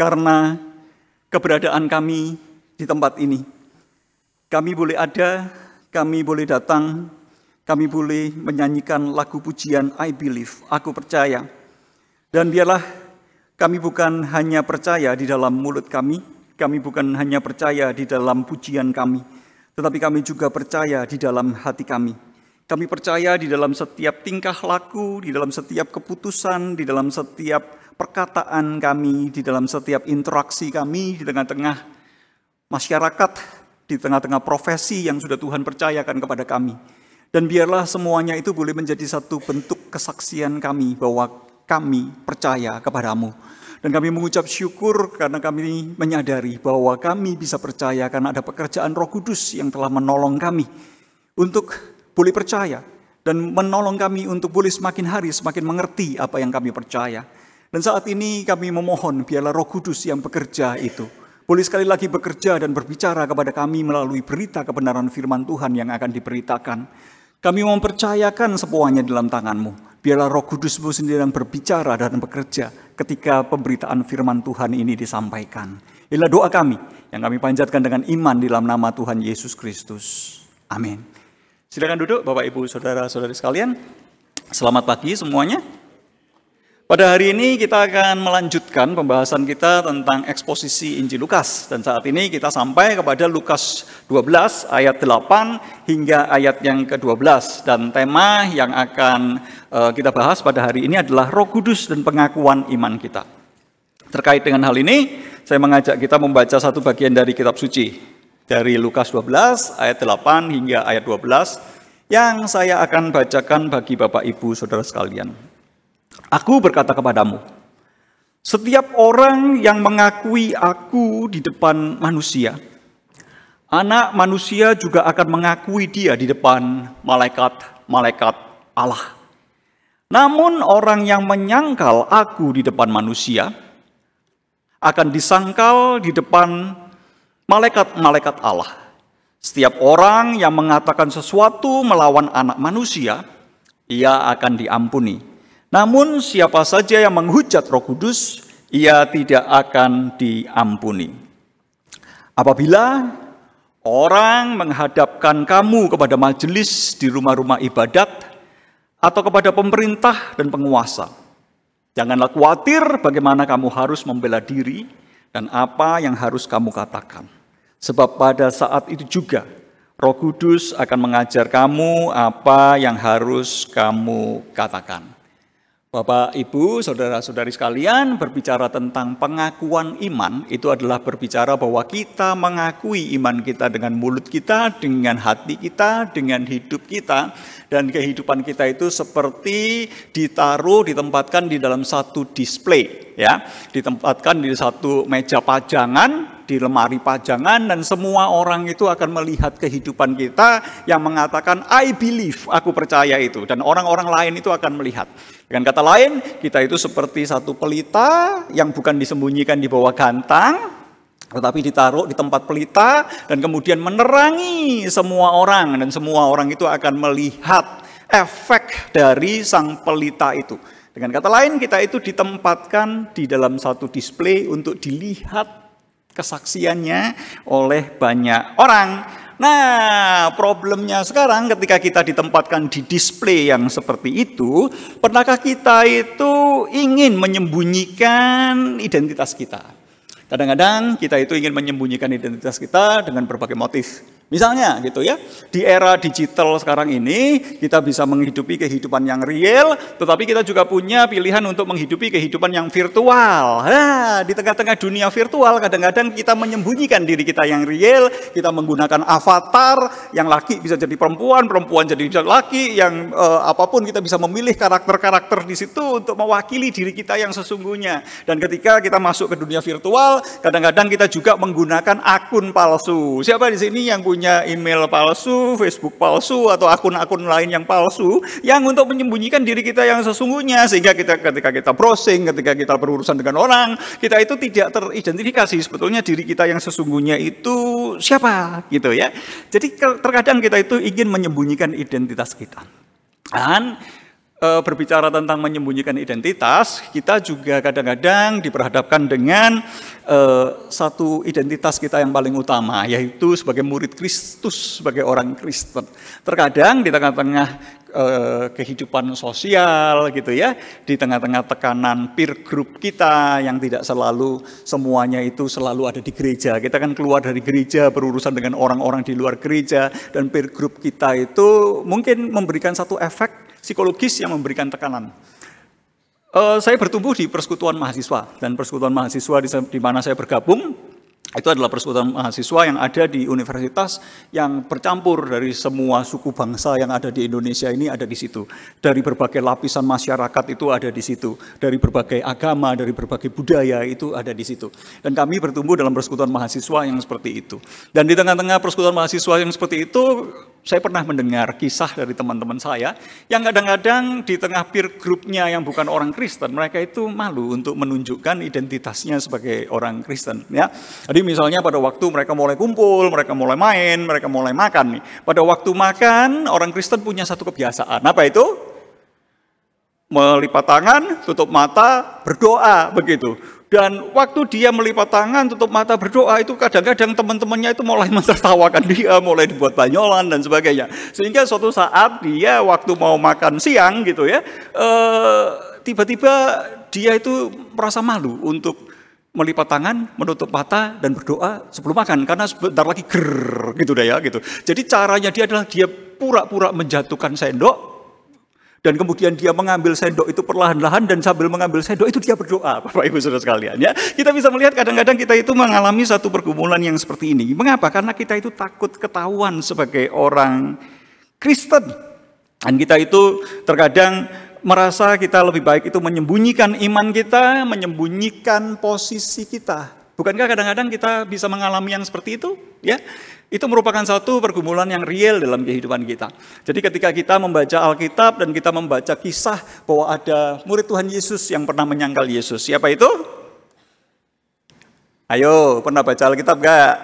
karena keberadaan kami di tempat ini. Kami boleh ada, kami boleh datang, kami boleh menyanyikan lagu pujian I Believe, aku percaya. Dan biarlah kami bukan hanya percaya di dalam mulut kami bukan hanya percaya di dalam pujian kami, tetapi kami juga percaya di dalam hati kami. Kami percaya di dalam setiap tingkah laku, di dalam setiap keputusan, di dalam setiap perkataan kami, di dalam setiap interaksi kami, di tengah-tengah masyarakat, di tengah-tengah profesi yang sudah Tuhan percayakan kepada kami. Dan biarlah semuanya itu boleh menjadi satu bentuk kesaksian kami bahwa kami percaya kepadamu. Dan kami mengucap syukur karena kami menyadari bahwa kami bisa percaya karena ada pekerjaan Roh Kudus yang telah menolong kami untuk boleh percaya dan menolong kami untuk boleh semakin hari semakin mengerti apa yang kami percaya. Dan saat ini kami memohon biarlah Roh Kudus yang bekerja itu boleh sekali lagi bekerja dan berbicara kepada kami melalui berita kebenaran firman Tuhan yang akan diberitakan. Kami mempercayakan semuanya dalam tangan-Mu. Biarlah Roh Kudus-Mu sendiri yang berbicara dan bekerja ketika pemberitaan firman Tuhan ini disampaikan. Inilah doa kami yang kami panjatkan dengan iman di dalam nama Tuhan Yesus Kristus. Amin. Silakan duduk Bapak Ibu Saudara-saudari sekalian. Selamat pagi semuanya. Pada hari ini kita akan melanjutkan pembahasan kita tentang eksposisi Injil Lukas. Dan saat ini kita sampai kepada Lukas 12 ayat 8 hingga ayat yang ke-12. Dan tema yang akan kita bahas pada hari ini adalah Roh Kudus dan pengakuan iman kita. Terkait dengan hal ini, saya mengajak kita membaca satu bagian dari kitab suci. Dari Lukas 12 ayat 8 hingga ayat 12 yang saya akan bacakan bagi Bapak Ibu Saudara sekalian. Aku berkata kepadamu, setiap orang yang mengakui aku di depan manusia, Anak Manusia juga akan mengakui dia di depan malaikat-malaikat Allah. Namun orang yang menyangkal aku di depan manusia, akan disangkal di depan malaikat-malaikat Allah. Setiap orang yang mengatakan sesuatu melawan Anak Manusia, ia akan diampuni. Namun siapa saja yang menghujat Roh Kudus, ia tidak akan diampuni. Apabila orang menghadapkan kamu kepada majelis di rumah-rumah ibadat atau kepada pemerintah dan penguasa, janganlah khawatir bagaimana kamu harus membela diri dan apa yang harus kamu katakan. Sebab pada saat itu juga Roh Kudus akan mengajar kamu apa yang harus kamu katakan. Bapak, Ibu, Saudara-saudari sekalian, berbicara tentang pengakuan iman, itu adalah berbicara bahwa kita mengakui iman kita dengan mulut kita, dengan hati kita, dengan hidup kita. Dan kehidupan kita itu seperti ditempatkan di dalam satu display, ya, ditempatkan di satu meja pajangan, di lemari pajangan, dan semua orang itu akan melihat kehidupan kita yang mengatakan I believe, aku percaya itu, dan orang-orang lain itu akan melihat. Dengan kata lain, kita itu seperti satu pelita yang bukan disembunyikan di bawah gantang, tetapi ditaruh di tempat pelita dan kemudian menerangi semua orang, dan semua orang itu akan melihat efek dari sang pelita itu. Dengan kata lain, kita itu ditempatkan di dalam satu display untuk dilihat kesaksiannya oleh banyak orang. Nah, problemnya sekarang ketika kita ditempatkan di display yang seperti itu, pernahkah kita itu ingin menyembunyikan identitas kita? Kadang-kadang kita itu ingin menyembunyikan identitas kita dengan berbagai motif. Misalnya gitu ya, di era digital sekarang ini kita bisa menghidupi kehidupan yang real, tetapi kita juga punya pilihan untuk menghidupi kehidupan yang virtual. Nah, di tengah-tengah dunia virtual kadang-kadang kita menyembunyikan diri kita yang real, kita menggunakan avatar, yang laki bisa jadi perempuan, perempuan jadi laki, yang apapun kita bisa memilih karakter-karakter di situ untuk mewakili diri kita yang sesungguhnya. Dan ketika kita masuk ke dunia virtual, kadang-kadang kita juga menggunakan akun palsu. Siapa di sini yang punya email palsu, Facebook palsu, atau akun-akun lain yang palsu, yang untuk menyembunyikan diri kita yang sesungguhnya, sehingga ketika kita browsing, ketika kita berurusan dengan orang, kita itu tidak teridentifikasi sebetulnya diri kita yang sesungguhnya itu siapa, gitu ya. Jadi terkadang kita itu ingin menyembunyikan identitas kita. Dan berbicara tentang menyembunyikan identitas, kita juga kadang-kadang diperhadapkan dengan satu identitas kita yang paling utama, yaitu sebagai murid Kristus, sebagai orang Kristen. Terkadang di tengah-tengah kehidupan sosial gitu ya, di tengah-tengah tekanan peer group kita yang tidak selalu semuanya itu selalu ada di gereja. Kita kan keluar dari gereja, berurusan dengan orang-orang di luar gereja, dan peer group kita itu mungkin memberikan satu efek psikologis yang memberikan tekanan. Saya bertumbuh di persekutuan mahasiswa, dan persekutuan mahasiswa di mana saya bergabung itu adalah persekutuan mahasiswa yang ada di universitas yang bercampur dari semua suku bangsa yang ada di Indonesia ini ada di situ. Dari berbagai lapisan masyarakat itu ada di situ. Dari berbagai agama, dari berbagai budaya itu ada di situ. Dan kami bertumbuh dalam persekutuan mahasiswa yang seperti itu. Dan di tengah-tengah persekutuan mahasiswa yang seperti itu, saya pernah mendengar kisah dari teman-teman saya yang kadang-kadang di tengah peer group-nya yang bukan orang Kristen, mereka itu malu untuk menunjukkan identitasnya sebagai orang Kristen. Ya. Jadi misalnya pada waktu mereka mulai kumpul, mereka mulai main, mereka mulai makan nih. Pada waktu makan, orang Kristen punya satu kebiasaan. Apa itu? Melipat tangan, tutup mata, berdoa begitu. Dan waktu dia melipat tangan, tutup mata, berdoa, itu kadang-kadang teman-temannya itu mulai mentertawakan dia, mulai dibuat banyolan dan sebagainya. Sehingga suatu saat dia waktu mau makan siang gitu ya, tiba-tiba dia itu merasa malu untuk melipat tangan, menutup mata, dan berdoa sebelum makan. Karena sebentar lagi grrrr gitu deh ya gitu. Jadi caranya dia adalah dia pura-pura menjatuhkan sendok, dan kemudian dia mengambil sendok itu perlahan-lahan, dan sambil mengambil sendok itu dia berdoa, Bapak Ibu Saudara sekalian. Ya, kita bisa melihat kadang-kadang kita itu mengalami satu pergumulan yang seperti ini. Mengapa? Karena kita itu takut ketahuan sebagai orang Kristen. Dan kita itu terkadang merasa kita lebih baik itu menyembunyikan iman kita, menyembunyikan posisi kita. Bukankah kadang-kadang kita bisa mengalami yang seperti itu? Ya, itu merupakan satu pergumulan yang real dalam kehidupan kita. Jadi ketika kita membaca Alkitab dan kita membaca kisah bahwa ada murid Tuhan Yesus yang pernah menyangkal Yesus. Siapa itu? Ayo, pernah baca Alkitab gak?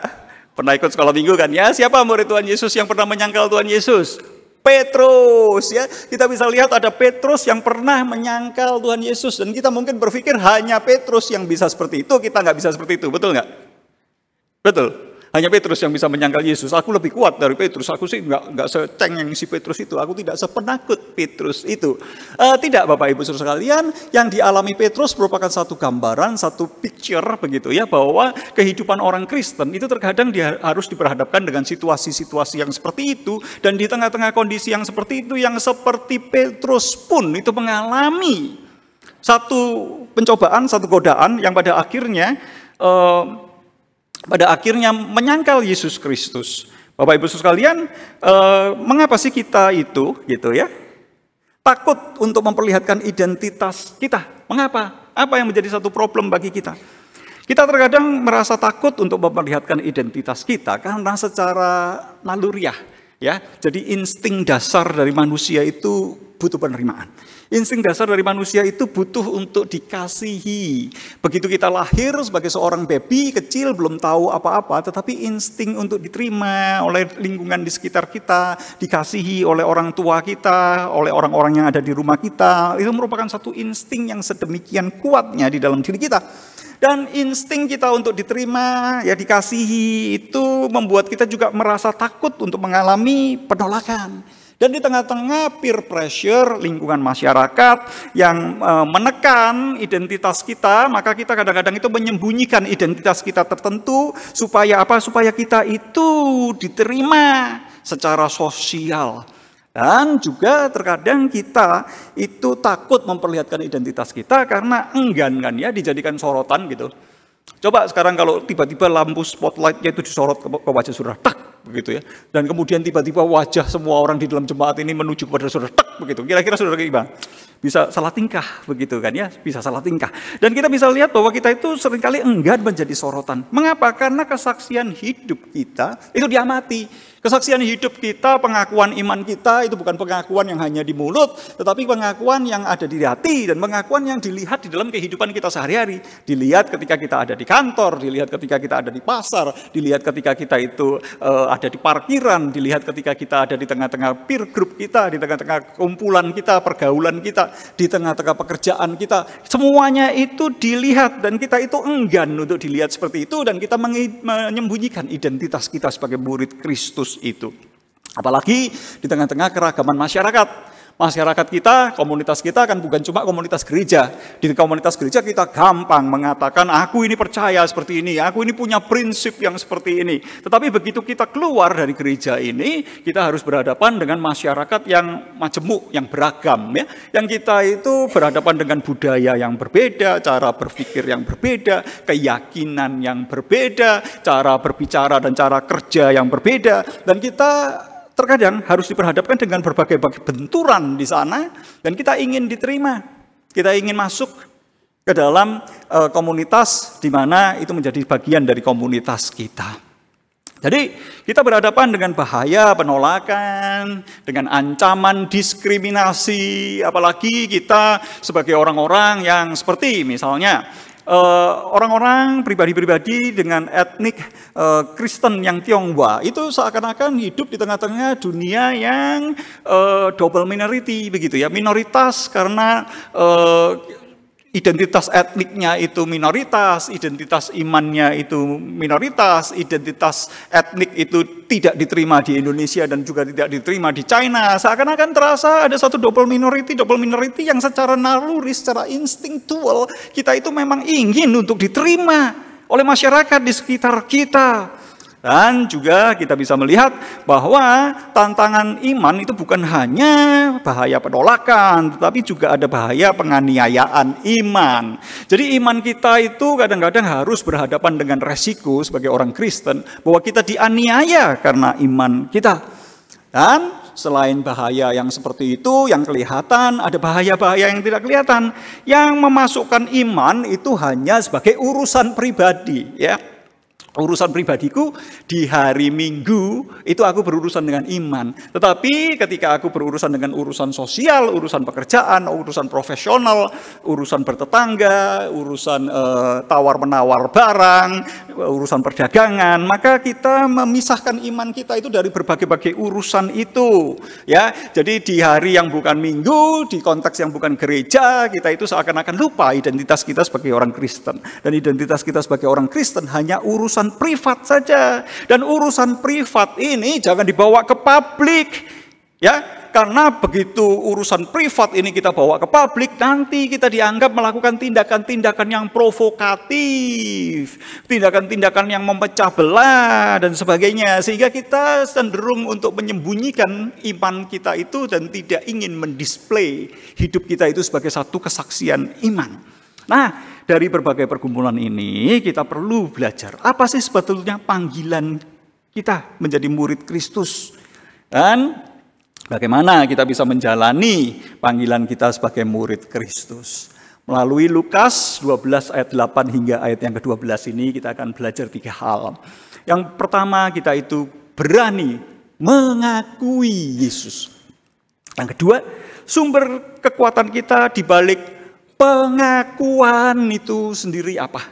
Pernah ikut sekolah minggu kan ya? Siapa murid Tuhan Yesus yang pernah menyangkal Tuhan Yesus? Petrus ya. Kita bisa lihat ada Petrus yang pernah menyangkal Tuhan Yesus. Dan kita mungkin berpikir hanya Petrus yang bisa seperti itu, kita nggak bisa seperti itu. Betul nggak? Betul. Hanya Petrus yang bisa menyangkal Yesus. Aku lebih kuat dari Petrus. Aku sih nggak secengeng si Petrus itu. Aku tidak sepenakut Petrus itu. Tidak, Bapak Ibu Saudara sekalian. Yang dialami Petrus merupakan satu gambaran, satu picture begitu ya, bahwa kehidupan orang Kristen itu terkadang dia harus diperhadapkan dengan situasi-situasi yang seperti itu. Dan di tengah-tengah kondisi yang seperti itu, yang seperti Petrus pun itu mengalami satu pencobaan, satu godaan yang pada akhirnya menyangkal Yesus Kristus. Bapak Ibu sekalian, mengapa sih kita itu gitu ya takut untuk memperlihatkan identitas kita? Mengapa? Apa yang menjadi satu problem bagi kita? Kita terkadang merasa takut untuk memperlihatkan identitas kita karena secara naluriah ya. Jadi insting dasar dari manusia itu butuh penerimaan. Insting dasar dari manusia itu butuh untuk dikasihi. Begitu kita lahir sebagai seorang baby kecil, belum tahu apa-apa, tetapi insting untuk diterima oleh lingkungan di sekitar kita, dikasihi oleh orang tua kita, oleh orang-orang yang ada di rumah kita, itu merupakan satu insting yang sedemikian kuatnya di dalam diri kita. Dan insting kita untuk diterima, ya dikasihi, itu membuat kita juga merasa takut untuk mengalami penolakan. Dan di tengah-tengah peer pressure, lingkungan masyarakat yang menekan identitas kita, maka kita kadang-kadang itu menyembunyikan identitas kita tertentu, supaya apa? Supaya kita itu diterima secara sosial. Dan juga terkadang kita itu takut memperlihatkan identitas kita karena enggan kan ya dijadikan sorotan gitu. Coba sekarang kalau tiba-tiba lampu spotlightnya itu disorot ke wajah saudara, tak begitu ya. Dan kemudian tiba-tiba wajah semua orang di dalam jemaat ini menuju kepada saudara, tak begitu. Kira-kira saudara gimana? Bisa salah tingkah begitu kan ya, bisa salah tingkah. Dan kita bisa lihat bahwa kita itu seringkali enggan menjadi sorotan. Mengapa? Karena kesaksian hidup kita itu diamati. Kesaksian hidup kita, pengakuan iman kita itu bukan pengakuan yang hanya di mulut, tetapi pengakuan yang ada di hati dan pengakuan yang dilihat di dalam kehidupan kita sehari-hari. Dilihat ketika kita ada di kantor, dilihat ketika kita ada di pasar, dilihat ketika kita itu ada di parkiran, dilihat ketika kita ada di tengah-tengah peer group kita, di tengah-tengah kumpulan kita, pergaulan kita, di tengah-tengah pekerjaan kita. Semuanya itu dilihat dan kita itu enggan untuk dilihat seperti itu dan kita menyembunyikan identitas kita sebagai murid Kristus itu. Apalagi di tengah-tengah keragaman masyarakat. Masyarakat kita, komunitas kita kan bukan cuma komunitas gereja. Di komunitas gereja kita gampang mengatakan, aku ini percaya seperti ini, aku ini punya prinsip yang seperti ini. Tetapi begitu kita keluar dari gereja ini, kita harus berhadapan dengan masyarakat yang majemuk, yang beragam. Ya. Yang kita itu berhadapan dengan budaya yang berbeda, cara berpikir yang berbeda, keyakinan yang berbeda, cara berbicara dan cara kerja yang berbeda. Dan kita terkadang harus diperhadapkan dengan berbagai benturan di sana dan kita ingin diterima. Kita ingin masuk ke dalam komunitas di mana itu menjadi bagian dari komunitas kita. Jadi kita berhadapan dengan bahaya penolakan, dengan ancaman diskriminasi, apalagi kita sebagai orang-orang yang seperti misalnya orang-orang pribadi-pribadi dengan etnik Kristen yang Tionghoa itu seakan-akan hidup di tengah-tengah dunia yang double minority begitu ya, minoritas karena identitas etniknya itu minoritas, identitas imannya itu minoritas, identitas etnik itu tidak diterima di Indonesia dan juga tidak diterima di China. Seakan-akan terasa ada satu double minority yang secara naluri, secara instinktual kita itu memang ingin untuk diterima oleh masyarakat di sekitar kita. Dan juga kita bisa melihat bahwa tantangan iman itu bukan hanya bahaya penolakan, tetapi juga ada bahaya penganiayaan iman. Jadi iman kita itu kadang-kadang harus berhadapan dengan resiko sebagai orang Kristen, bahwa kita dianiaya karena iman kita. Dan selain bahaya yang seperti itu, yang kelihatan, ada bahaya-bahaya yang tidak kelihatan. Yang memasukkan iman itu hanya sebagai urusan pribadi, ya. Urusan pribadiku di hari Minggu itu aku berurusan dengan iman. Tetapi ketika aku berurusan dengan urusan sosial, urusan pekerjaan, urusan profesional, urusan bertetangga, urusan tawar-menawar barang, urusan perdagangan, maka kita memisahkan iman kita itu dari berbagai-bagai urusan itu. Ya, jadi di hari yang bukan Minggu, di konteks yang bukan gereja, kita itu seakan-akan lupa identitas kita sebagai orang Kristen. Dan identitas kita sebagai orang Kristen hanya urusan privat saja, dan urusan privat ini jangan dibawa ke publik, ya, karena begitu urusan privat ini kita bawa ke publik, nanti kita dianggap melakukan tindakan-tindakan yang provokatif, tindakan-tindakan yang memecah belah dan sebagainya, sehingga kita cenderung untuk menyembunyikan iman kita itu dan tidak ingin mendisplay hidup kita itu sebagai satu kesaksian iman. Nah, dari berbagai pergumulan ini kita perlu belajar apa sih sebetulnya panggilan kita menjadi murid Kristus dan bagaimana kita bisa menjalani panggilan kita sebagai murid Kristus. Melalui Lukas 12 ayat 8 hingga ayat yang ke-12 ini kita akan belajar 3 hal. Yang pertama, kita itu berani mengakui Yesus. Yang kedua, sumber kekuatan kita di balik pengakuan itu sendiri apa?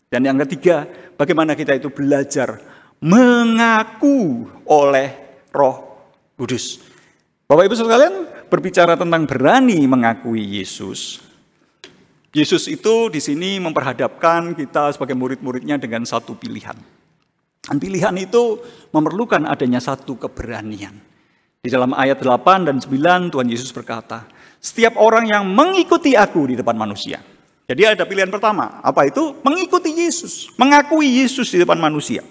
Dan yang ketiga, bagaimana kita itu belajar mengaku oleh Roh Kudus. Bapak Ibu sekalian, berbicara tentang berani mengakui Yesus. Yesus itu di sini memperhadapkan kita sebagai murid-muridnya dengan satu pilihan. Dan pilihan itu memerlukan adanya satu keberanian. Di dalam ayat 8 dan 9 Tuhan Yesus berkata, setiap orang yang mengikuti aku di depan manusia. Jadi ada pilihan pertama, apa itu? Mengikuti Yesus, mengakui Yesus di depan manusia.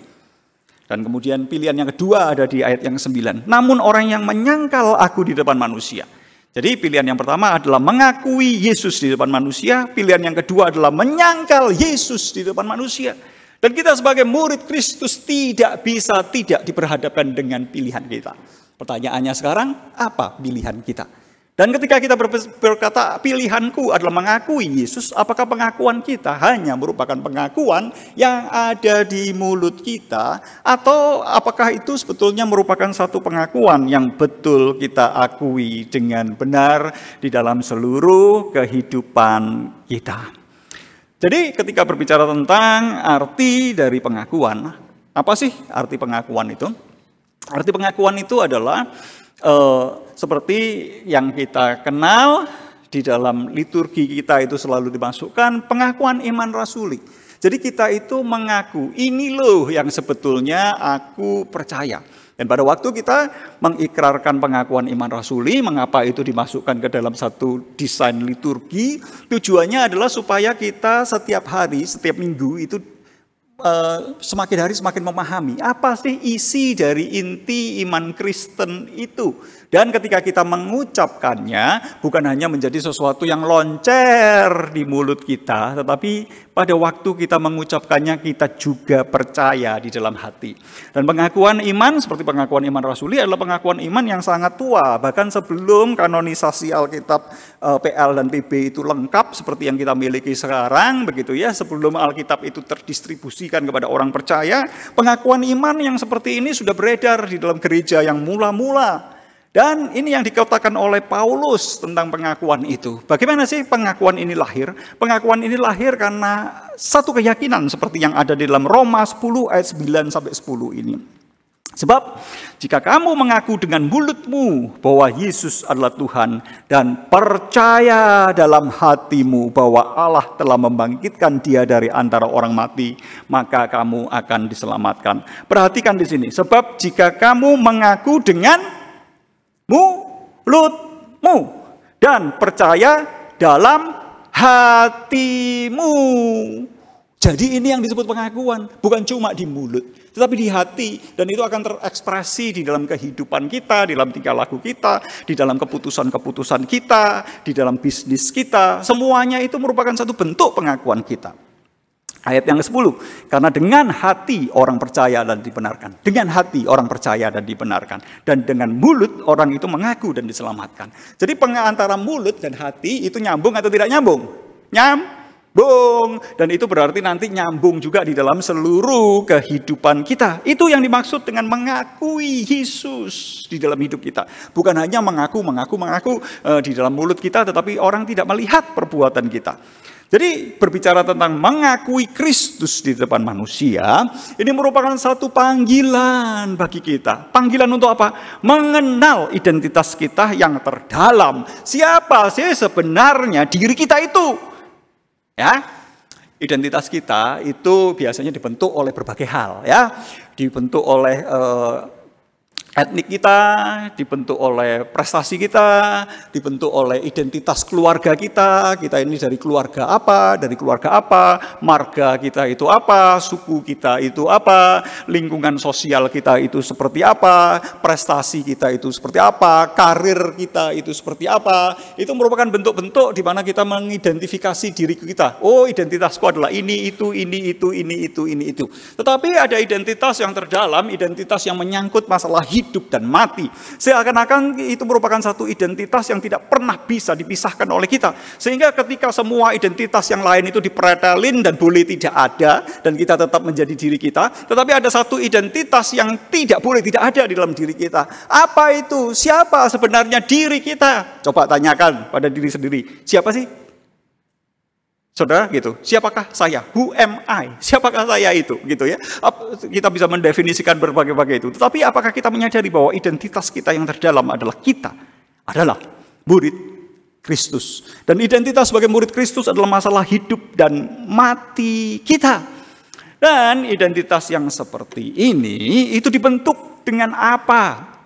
Dan kemudian pilihan yang kedua ada di ayat yang 9. Namun orang yang menyangkal aku di depan manusia. Jadi pilihan yang pertama adalah mengakui Yesus di depan manusia. Pilihan yang kedua adalah menyangkal Yesus di depan manusia. Dan kita sebagai murid Kristus tidak bisa tidak diperhadapkan dengan pilihan kita. Pertanyaannya sekarang, apa pilihan kita? Dan ketika kita berkata pilihanku adalah mengakui Yesus, apakah pengakuan kita hanya merupakan pengakuan yang ada di mulut kita, atau apakah itu sebetulnya merupakan satu pengakuan yang betul kita akui dengan benar di dalam seluruh kehidupan kita. Jadi ketika berbicara tentang arti dari pengakuan, apa sih arti pengakuan itu? Arti pengakuan itu adalah seperti yang kita kenal di dalam liturgi kita itu selalu dimasukkan pengakuan iman rasuli. Jadi kita itu mengaku, ini loh yang sebetulnya aku percaya. Dan pada waktu kita mengikrarkan pengakuan iman rasuli, mengapa itu dimasukkan ke dalam satu desain liturgi? Tujuannya adalah supaya kita setiap hari, setiap minggu itu semakin hari semakin memahami apa sih isi dari inti iman Kristen itu. Dan ketika kita mengucapkannya, bukan hanya menjadi sesuatu yang loncer di mulut kita, tetapi pada waktu kita mengucapkannya, kita juga percaya di dalam hati. Dan pengakuan iman, seperti pengakuan iman rasuli, adalah pengakuan iman yang sangat tua. Bahkan sebelum kanonisasi Alkitab PL dan PB itu lengkap, seperti yang kita miliki sekarang, begitu ya, sebelum Alkitab itu terdistribusikan kepada orang percaya, pengakuan iman yang seperti ini sudah beredar di dalam gereja yang mula-mula. Dan ini yang dikatakan oleh Paulus tentang pengakuan itu. Bagaimana sih pengakuan ini lahir? Pengakuan ini lahir karena satu keyakinan seperti yang ada di dalam Roma 10 ayat 9 sampai 10 ini. Sebab jika kamu mengaku dengan mulutmu bahwa Yesus adalah Tuhan dan percaya dalam hatimu bahwa Allah telah membangkitkan Dia dari antara orang mati, maka kamu akan diselamatkan. Perhatikan di sini, sebab jika kamu mengaku dengan mulutmu dan percaya dalam hatimu. Jadi ini yang disebut pengakuan, bukan cuma di mulut, tetapi di hati. Dan itu akan terekspresi di dalam kehidupan kita, di dalam tingkah laku kita, di dalam keputusan-keputusan kita, di dalam bisnis kita. Semuanya itu merupakan satu bentuk pengakuan kita. Ayat yang ke-10, karena dengan hati orang percaya dan dibenarkan. Dengan hati orang percaya dan dibenarkan. Dan dengan mulut orang itu mengaku dan diselamatkan. Jadi antara mulut dan hati itu nyambung atau tidak nyambung? Nyambung. Dan itu berarti nanti nyambung juga di dalam seluruh kehidupan kita. Itu yang dimaksud dengan mengakui Yesus di dalam hidup kita. Bukan hanya mengaku di dalam mulut kita, tetapi orang tidak melihat perbuatan kita. Jadi berbicara tentang mengakui Kristus di depan manusia, ini merupakan satu panggilan bagi kita. Panggilan untuk apa? Mengenal identitas kita yang terdalam. Siapa sih sebenarnya diri kita itu? Ya, identitas kita itu biasanya dibentuk oleh berbagai hal, ya. Dibentuk oleh etnik kita, dibentuk oleh prestasi kita, dibentuk oleh identitas keluarga kita. Kita ini dari keluarga apa, marga kita itu apa, suku kita itu apa, lingkungan sosial kita itu seperti apa, prestasi kita itu seperti apa, karir kita itu seperti apa. Itu merupakan bentuk-bentuk di mana kita mengidentifikasi diri kita. Oh, identitasku adalah ini, itu. Tetapi ada identitas yang terdalam, identitas yang menyangkut masalah hidup dan mati. Seakan-akan itu merupakan satu identitas yang tidak pernah bisa dipisahkan oleh kita. Sehingga ketika semua identitas yang lain itu dipretelin dan boleh tidak ada, dan kita tetap menjadi diri kita, tetapi ada satu identitas yang tidak boleh tidak ada di dalam diri kita. Apa itu? Siapa sebenarnya diri kita? Coba tanyakan pada diri sendiri. Siapa sih? Saudara gitu, siapakah saya? Who am I? Siapakah saya itu? Gitu ya. Kita bisa mendefinisikan berbagai-bagai itu. Tetapi apakah kita menyadari bahwa identitas kita yang terdalam adalah kita adalah murid Kristus. Dan identitas sebagai murid Kristus adalah masalah hidup dan mati kita. Dan identitas yang seperti ini itu dibentuk dengan apa?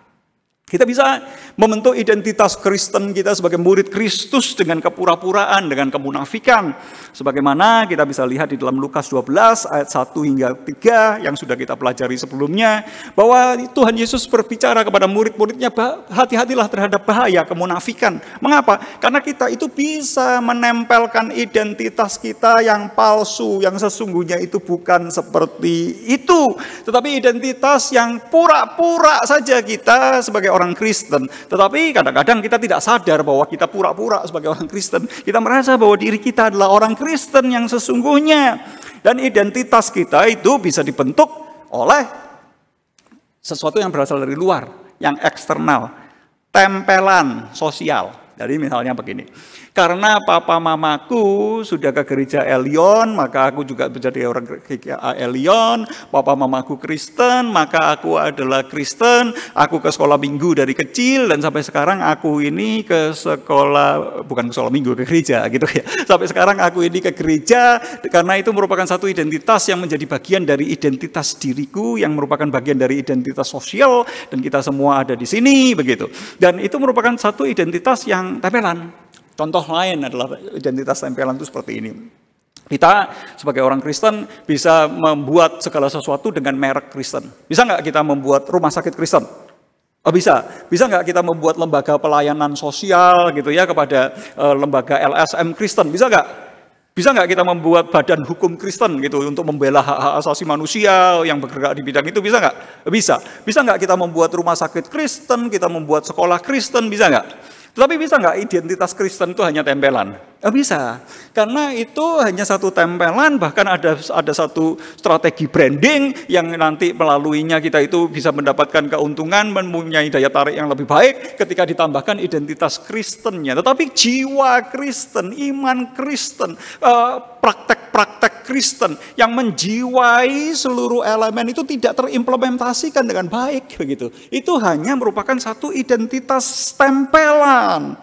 Kita bisa membentuk identitas Kristen kita sebagai murid Kristus dengan kepura-puraan, dengan kemunafikan. Sebagaimana kita bisa lihat di dalam Lukas 12 ayat 1 hingga 3 yang sudah kita pelajari sebelumnya. Bahwa Tuhan Yesus berbicara kepada murid-muridnya, hati-hatilah terhadap bahaya kemunafikan. Mengapa? Karena kita itu bisa menempelkan identitas kita yang palsu, yang sesungguhnya itu bukan seperti itu. Tetapi identitas yang pura-pura saja kita sebagai orang orang Kristen. Tetapi kadang-kadang kita tidak sadar bahwa kita pura-pura sebagai orang Kristen. Kita merasa bahwa diri kita adalah orang Kristen yang sesungguhnya. Dan identitas kita itu bisa dibentuk oleh sesuatu yang berasal dari luar, yang eksternal, tempelan sosial. Jadi misalnya begini, karena papa mamaku sudah ke gereja Elion, maka aku juga menjadi orang gereja Elion. Papa mamaku Kristen, maka aku adalah Kristen. Aku ke sekolah minggu dari kecil, dan sampai sekarang aku ini ke sekolah, bukan ke sekolah minggu, ke gereja gitu ya. Sampai sekarang aku ini ke gereja, karena itu merupakan satu identitas yang menjadi bagian dari identitas diriku, yang merupakan bagian dari identitas sosial, dan kita semua ada di sini begitu. Dan itu merupakan satu identitas yang tempelan. Contoh lain adalah identitas tempelan itu seperti ini. Kita sebagai orang Kristen bisa membuat segala sesuatu dengan merek Kristen. Bisa nggak kita membuat rumah sakit Kristen? Oh, bisa. Bisa nggak kita membuat lembaga pelayanan sosial gitu ya kepada lembaga LSM Kristen? Bisa nggak? Bisa nggak kita membuat badan hukum Kristen gitu untuk membela hak-hak asasi manusia yang bergerak di bidang itu? Bisa nggak? Bisa. Bisa nggak kita membuat rumah sakit Kristen, kita membuat sekolah Kristen? Bisa nggak? Tetapi bisa nggak identitas Kristen itu hanya tempelan? Bisa, karena itu hanya satu tempelan, bahkan ada satu strategi branding yang nanti melaluinya kita itu bisa mendapatkan keuntungan, mempunyai daya tarik yang lebih baik ketika ditambahkan identitas Kristennya. Tetapi jiwa Kristen, iman Kristen, praktek-praktek Kristen yang menjiwai seluruh elemen itu tidak terimplementasikan dengan baik begitu. Itu hanya merupakan satu identitas tempelan.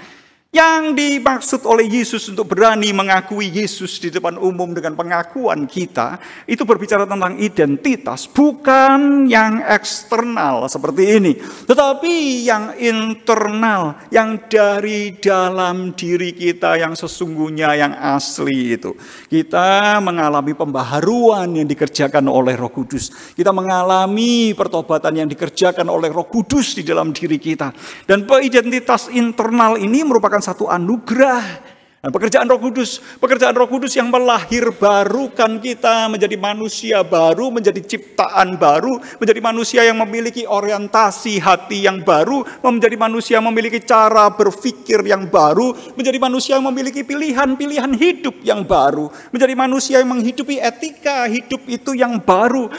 Yang dimaksud oleh Yesus untuk berani mengakui Yesus di depan umum dengan pengakuan kita, itu berbicara tentang identitas, bukan yang eksternal seperti ini, tetapi yang internal, yang dari dalam diri kita yang sesungguhnya, yang asli itu. Kita mengalami pembaharuan yang dikerjakan oleh Roh Kudus. Kita mengalami pertobatan yang dikerjakan oleh Roh Kudus di dalam diri kita. Dan identitas internal ini merupakan satu anugerah. Dan pekerjaan Roh Kudus yang melahirbarukan kita menjadi manusia baru, menjadi ciptaan baru, menjadi manusia yang memiliki orientasi hati yang baru, menjadi manusia yang memiliki cara berpikir yang baru, menjadi manusia yang memiliki pilihan-pilihan hidup yang baru, menjadi manusia yang menghidupi etika hidup itu yang baru.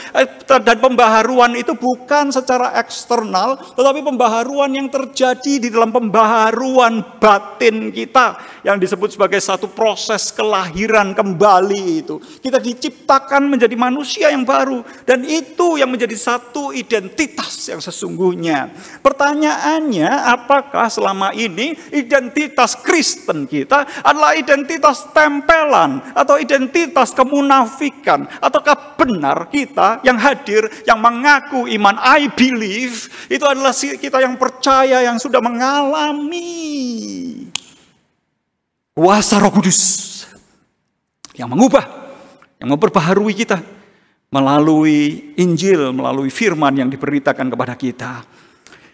Dan pembaharuan itu bukan secara eksternal, tetapi pembaharuan yang terjadi di dalam pembaharuan batin kita, yang disebut sebagai satu proses kelahiran kembali itu. Kita diciptakan menjadi manusia yang baru, dan itu yang menjadi satu identitas yang sesungguhnya. Pertanyaannya, apakah selama ini identitas Kristen kita adalah identitas tempelan atau identitas kemunafikan? Ataukah benar kita yang hadir, yang mengaku iman, I believe, itu adalah kita yang percaya, yang sudah mengalami kuasa Roh Kudus yang mengubah, yang memperbaharui kita melalui Injil, melalui firman yang diberitakan kepada kita.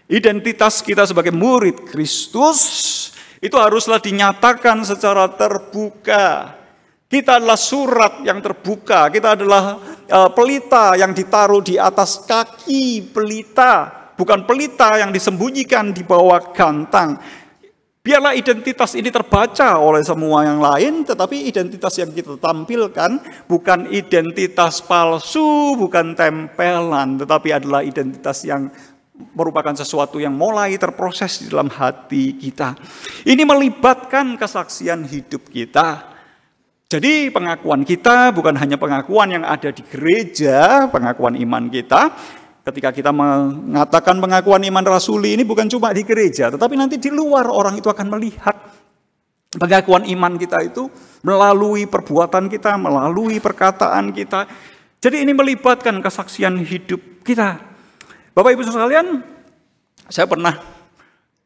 Identitas kita sebagai murid Kristus itu haruslah dinyatakan secara terbuka. Kita adalah surat yang terbuka, kita adalah pelita yang ditaruh di atas kaki pelita, bukan pelita yang disembunyikan di bawah gantang. Biarlah identitas ini terbaca oleh semua yang lain, tetapi identitas yang kita tampilkan bukan identitas palsu, bukan tempelan, tetapi adalah identitas yang merupakan sesuatu yang mulai terproses di dalam hati kita. Ini melibatkan kesaksian hidup kita. Jadi pengakuan kita bukan hanya pengakuan yang ada di gereja, pengakuan iman kita. Ketika kita mengatakan pengakuan iman rasuli ini bukan cuma di gereja, tetapi nanti di luar orang itu akan melihat pengakuan iman kita itu melalui perbuatan kita, melalui perkataan kita. Jadi ini melibatkan kesaksian hidup kita. Bapak Ibu sekalian, saya pernah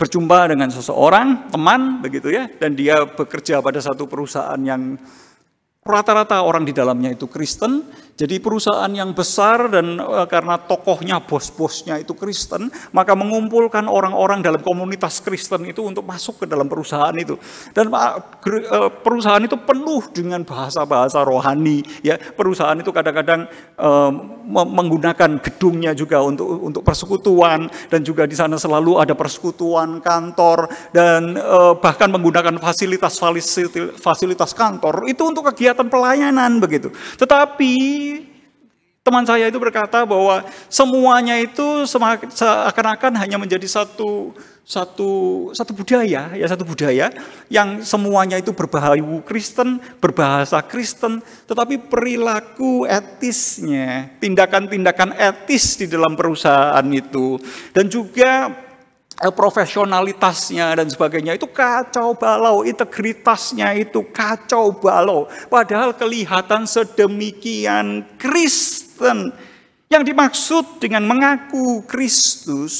berjumpa dengan seseorang, teman begitu ya, dan dia bekerja pada satu perusahaan yang rata-rata orang di dalamnya itu Kristen. Jadi perusahaan yang besar dan karena tokohnya, bos-bosnya itu Kristen, maka mengumpulkan orang-orang dalam komunitas Kristen itu untuk masuk ke dalam perusahaan itu. Dan perusahaan itu penuh dengan bahasa-bahasa rohani. Ya, perusahaan itu kadang-kadang menggunakan gedungnya juga untuk persekutuan, dan juga di sana selalu ada persekutuan kantor, dan bahkan menggunakan fasilitas kantor itu untuk kegiatan pelayanan begitu. Tetapi teman saya itu berkata bahwa semuanya itu seakan-akan hanya menjadi satu budaya yang semuanya itu berbau Kristen, berbahasa Kristen, tetapi perilaku etisnya, tindakan-tindakan etis di dalam perusahaan itu, dan juga profesionalitasnya dan sebagainya itu kacau balau, integritasnya itu kacau balau. Padahal kelihatan sedemikian Kristen. Yang dimaksud dengan mengaku Kristus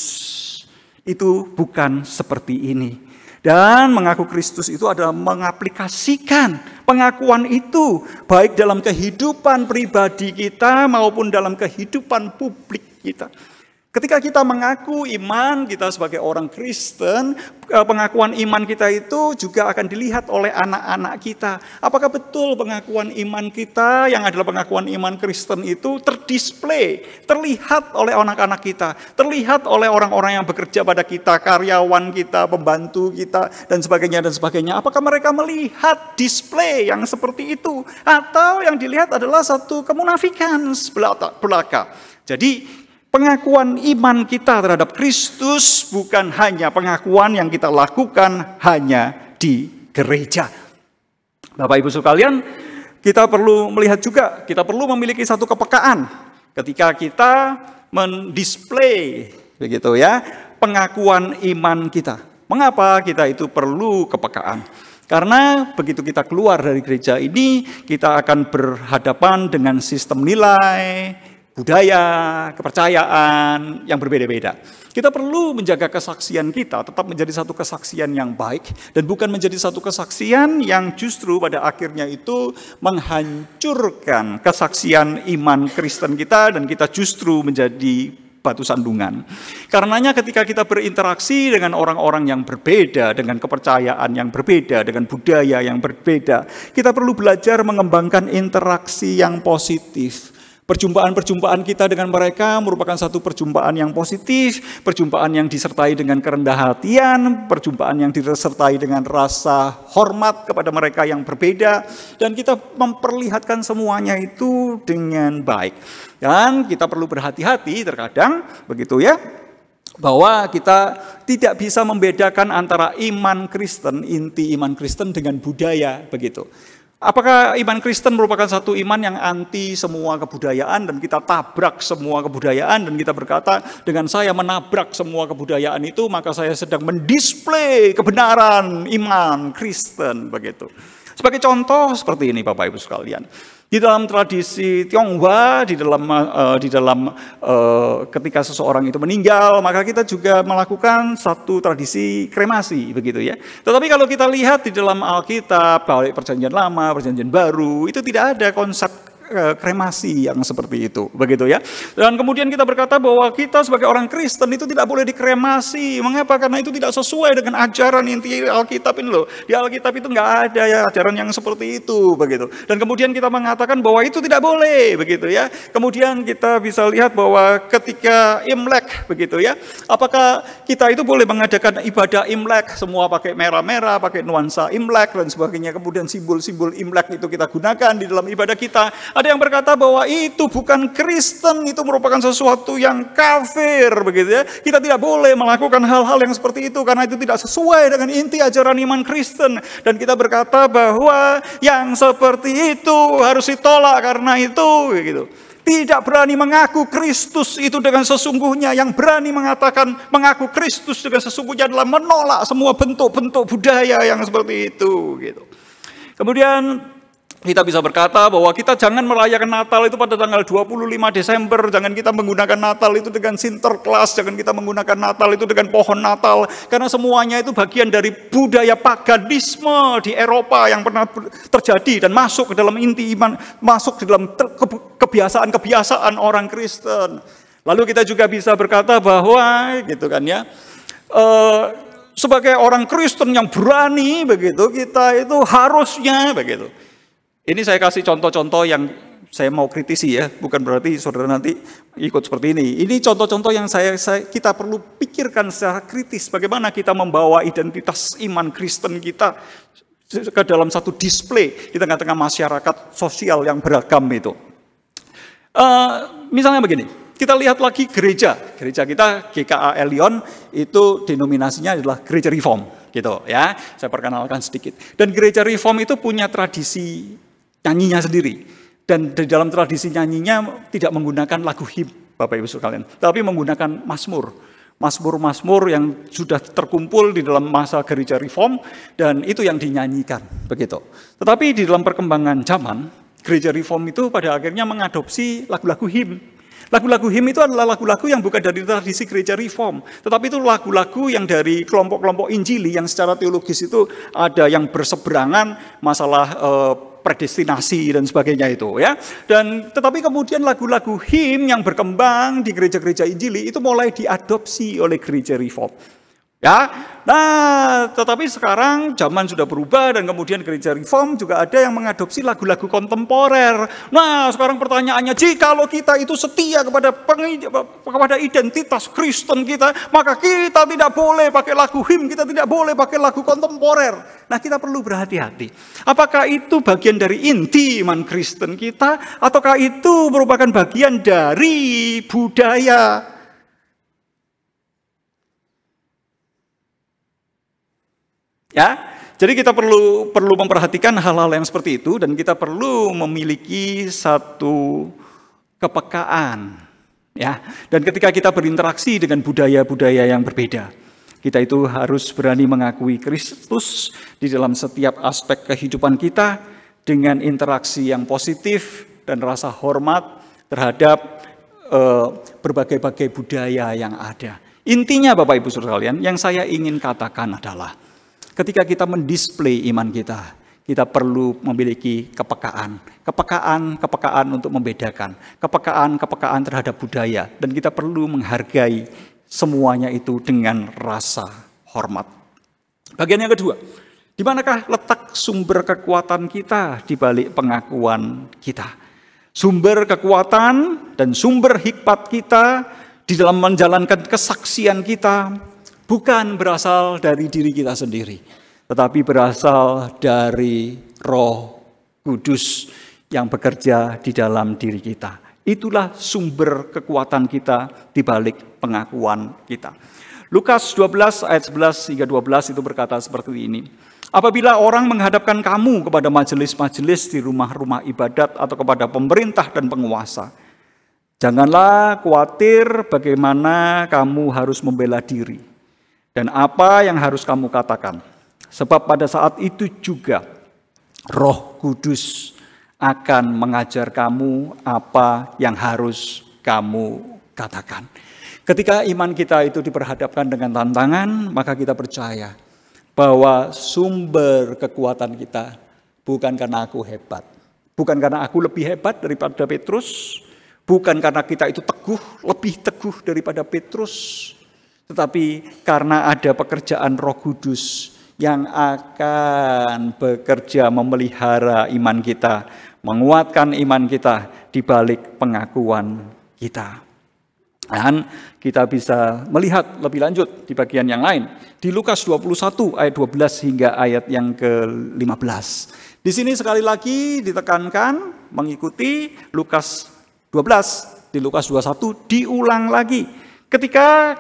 itu bukan seperti ini. Dan mengaku Kristus itu adalah mengaplikasikan pengakuan itu baik dalam kehidupan pribadi kita maupun dalam kehidupan publik kita. Ketika kita mengaku iman kita sebagai orang Kristen, pengakuan iman kita itu juga akan dilihat oleh anak-anak kita. Apakah betul pengakuan iman kita yang adalah pengakuan iman Kristen itu terdisplay, terlihat oleh anak-anak kita, terlihat oleh orang-orang yang bekerja pada kita, karyawan kita, pembantu kita, dan sebagainya dan sebagainya. Apakah mereka melihat display yang seperti itu? Atau yang dilihat adalah satu kemunafikan belaka? Jadi pengakuan iman kita terhadap Kristus bukan hanya pengakuan yang kita lakukan hanya di gereja. Bapak Ibu sekalian, kita perlu melihat juga, kita perlu memiliki satu kepekaan ketika kita mendisplay begitu ya, pengakuan iman kita. Mengapa kita itu perlu kepekaan? Karena begitu kita keluar dari gereja ini, kita akan berhadapan dengan sistem nilai, budaya, kepercayaan yang berbeda-beda. Kita perlu menjaga kesaksian kita tetap menjadi satu kesaksian yang baik dan bukan menjadi satu kesaksian yang justru pada akhirnya itu menghancurkan kesaksian iman Kristen kita dan kita justru menjadi batu sandungan. Karenanya ketika kita berinteraksi dengan orang-orang yang berbeda, dengan kepercayaan yang berbeda, dengan budaya yang berbeda, kita perlu belajar mengembangkan interaksi yang positif. Perjumpaan-perjumpaan kita dengan mereka merupakan satu perjumpaan yang positif, perjumpaan yang disertai dengan kerendah hatian, perjumpaan yang disertai dengan rasa hormat kepada mereka yang berbeda, dan kita memperlihatkan semuanya itu dengan baik. Dan kita perlu berhati-hati terkadang, begitu ya, bahwa kita tidak bisa membedakan antara iman Kristen, inti iman Kristen dengan budaya, begitu. Apakah iman Kristen merupakan satu iman yang anti semua kebudayaan dan kita tabrak semua kebudayaan dan kita berkata dengan saya menabrak semua kebudayaan itu maka saya sedang mendisplay kebenaran iman Kristen begitu. Sebagai contoh seperti ini Bapak Ibu sekalian. Di dalam tradisi Tionghoa, di dalam ketika seseorang itu meninggal, maka kita juga melakukan satu tradisi kremasi, begitu ya. Tetapi kalau kita lihat di dalam Alkitab, baik Perjanjian Lama, Perjanjian Baru, itu tidak ada konsep kremasi yang seperti itu, begitu ya. Dan kemudian kita berkata bahwa kita sebagai orang Kristen itu tidak boleh dikremasi. Mengapa? Karena itu tidak sesuai dengan ajaran inti Alkitab ini loh. Di Alkitab itu nggak ada ya ajaran yang seperti itu, begitu. Dan kemudian kita mengatakan bahwa itu tidak boleh, begitu ya. Kemudian kita bisa lihat bahwa ketika Imlek, begitu ya. Apakah kita itu boleh mengadakan ibadah Imlek semua pakai merah-merah, pakai nuansa Imlek dan sebagainya. Kemudian simbol-simbol Imlek itu kita gunakan di dalam ibadah kita. Ada yang berkata bahwa itu bukan Kristen, itu merupakan sesuatu yang kafir, begitu ya. Kita tidak boleh melakukan hal-hal yang seperti itu karena itu tidak sesuai dengan inti ajaran iman Kristen. Dan kita berkata bahwa yang seperti itu harus ditolak karena itu, gitu. Tidak berani mengaku Kristus itu dengan sesungguhnya. Yang berani mengatakan mengaku Kristus dengan sesungguhnya adalah menolak semua bentuk-bentuk budaya yang seperti itu, gitu. Kemudian Kita bisa berkata bahwa kita jangan merayakan Natal itu pada tanggal 25 Desember. Jangan kita menggunakan Natal itu dengan Sinterklas. Jangan kita menggunakan Natal itu dengan pohon Natal. Karena semuanya itu bagian dari budaya paganisme di Eropa yang pernah terjadi dan masuk ke dalam inti iman, masuk ke dalam kebiasaan-kebiasaan orang Kristen. Lalu kita juga bisa berkata bahwa gitu kan ya, sebagai orang Kristen yang berani begitu, kita itu harusnya begitu. Ini saya kasih contoh-contoh yang saya mau kritisi ya, bukan berarti saudara nanti ikut seperti ini. Ini contoh-contoh yang kita perlu pikirkan secara kritis, bagaimana kita membawa identitas iman Kristen kita ke dalam satu display di tengah-tengah masyarakat sosial yang beragam itu. Misalnya begini, kita lihat lagi gereja kita GKA Elion itu denominasinya adalah gereja Reform, gitu ya. Saya perkenalkan sedikit. Dan gereja Reform itu punya tradisi nyanyinya sendiri, dan di dalam tradisi nyanyinya tidak menggunakan lagu himn, Bapak Ibu sekalian, tapi menggunakan Mazmur yang sudah terkumpul di dalam masa gereja Reform, dan itu yang dinyanyikan begitu. Tetapi di dalam perkembangan zaman, gereja Reform itu pada akhirnya mengadopsi lagu-lagu himn. Lagu-lagu himn itu adalah lagu-lagu yang bukan dari tradisi gereja Reform, tetapi itu lagu-lagu yang dari kelompok-kelompok Injili yang secara teologis itu ada yang berseberangan masalah predestinasi dan sebagainya itu ya. Dan tetapi kemudian lagu-lagu himn yang berkembang di gereja-gereja Injili itu mulai diadopsi oleh gereja Reform. Ya. Nah, tetapi sekarang zaman sudah berubah dan kemudian gereja Reform juga ada yang mengadopsi lagu-lagu kontemporer. Nah, sekarang pertanyaannya, jikalau kita itu setia kepada identitas Kristen kita, maka kita tidak boleh pakai lagu himn, kita tidak boleh pakai lagu kontemporer. Nah, kita perlu berhati-hati. Apakah itu bagian dari inti iman Kristen kita, ataukah itu merupakan bagian dari budaya? Ya, jadi kita perlu memperhatikan hal-hal yang seperti itu, dan kita perlu memiliki satu kepekaan, ya. Dan ketika kita berinteraksi dengan budaya-budaya yang berbeda, kita itu harus berani mengakui Kristus di dalam setiap aspek kehidupan kita dengan interaksi yang positif dan rasa hormat terhadap berbagai-bagai budaya yang ada. Intinya Bapak Ibu Saudara sekalian, yang saya ingin katakan adalah ketika kita mendisplay iman kita, kita perlu memiliki kepekaan untuk membedakan, kepekaan terhadap budaya, dan kita perlu menghargai semuanya itu dengan rasa hormat. Bagian yang kedua, di manakah letak sumber kekuatan kita di balik pengakuan kita? Sumber kekuatan dan sumber hikmat kita di dalam menjalankan kesaksian kita bukan berasal dari diri kita sendiri, tetapi berasal dari Roh Kudus yang bekerja di dalam diri kita. Itulah sumber kekuatan kita di balik pengakuan kita. Lukas 12 ayat 11 hingga 12 itu berkata seperti ini. Apabila orang menghadapkan kamu kepada majelis-majelis di rumah-rumah ibadat atau kepada pemerintah dan penguasa, janganlah khawatir bagaimana kamu harus membela diri dan apa yang harus kamu katakan. Sebab pada saat itu juga Roh Kudus akan mengajar kamu apa yang harus kamu katakan. Ketika iman kita itu diperhadapkan dengan tantangan, maka kita percaya bahwa sumber kekuatan kita bukan karena aku hebat, bukan karena aku lebih hebat daripada Petrus, bukan karena kita itu lebih teguh daripada Petrus, tetapi karena ada pekerjaan Roh Kudus yang akan bekerja memelihara iman kita, menguatkan iman kita di balik pengakuan kita. Dan kita bisa melihat lebih lanjut di bagian yang lain. Di Lukas 21 ayat 12 hingga ayat yang ke-15. Di sini sekali lagi ditekankan mengikuti Lukas 12. Di Lukas 21 diulang lagi. Ketika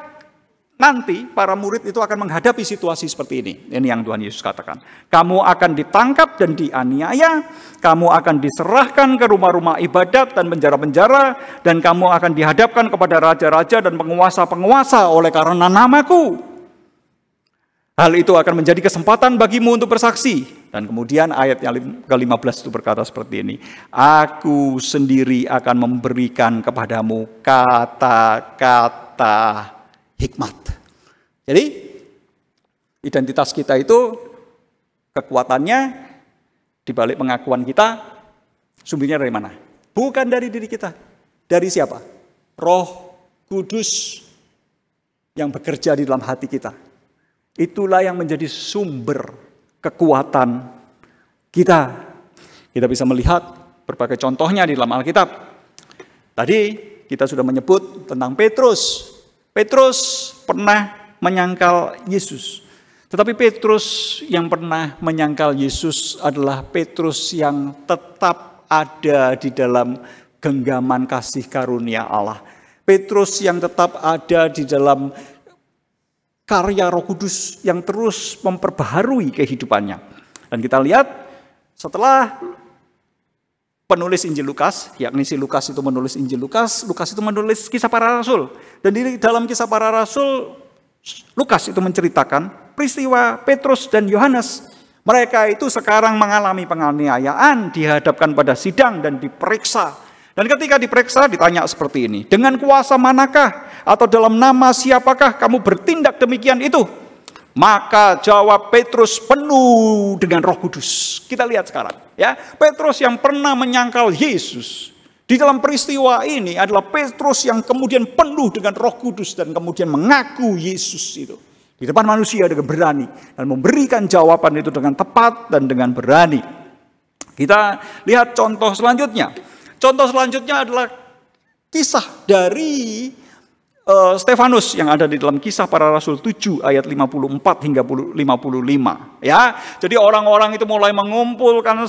nanti para murid itu akan menghadapi situasi seperti ini. Ini yang Tuhan Yesus katakan. Kamu akan ditangkap dan dianiaya, kamu akan diserahkan ke rumah-rumah ibadat dan penjara-penjara, dan kamu akan dihadapkan kepada raja-raja dan penguasa-penguasa oleh karena namaku. Hal itu akan menjadi kesempatan bagimu untuk bersaksi. Dan kemudian ayat yang ke-15 itu berkata seperti ini. Aku sendiri akan memberikan kepadamu kata-kata hikmat. Jadi identitas kita itu kekuatannya di balik pengakuan kita sumbernya dari mana? Bukan dari diri kita. Dari siapa? Roh Kudus yang bekerja di dalam hati kita. Itulah yang menjadi sumber kekuatan kita. Kita bisa melihat berbagai contohnya di dalam Alkitab. Tadi kita sudah menyebut tentang Petrus. Petrus pernah menyangkal Yesus. Tetapi Petrus yang pernah menyangkal Yesus adalah Petrus yang tetap ada di dalam genggaman kasih karunia Allah. Petrus yang tetap ada di dalam karya Roh Kudus yang terus memperbaharui kehidupannya. Dan kita lihat setelah penulis Injil Lukas, yakni si Lukas itu menulis Injil Lukas, Lukas itu menulis Kisah Para Rasul. Dan di dalam Kisah Para Rasul, Lukas itu menceritakan peristiwa Petrus dan Yohanes. Mereka itu sekarang mengalami penganiayaan, dihadapkan pada sidang dan diperiksa. Dan ketika diperiksa ditanya seperti ini, dengan kuasa manakah atau dalam nama siapakah kamu bertindak demikian itu? Maka jawab Petrus penuh dengan Roh Kudus. Kita lihat sekarang, ya, Petrus yang pernah menyangkal Yesus di dalam peristiwa ini adalah Petrus yang kemudian penuh dengan Roh Kudus dan kemudian mengaku Yesus itu di depan manusia dengan berani dan memberikan jawaban itu dengan tepat dan dengan berani. Kita lihat contoh selanjutnya. Contoh selanjutnya adalah kisah dari Stefanus yang ada di dalam Kisah Para Rasul 7 ayat 54 hingga 55. Ya, jadi orang-orang itu mulai mengumpulkan,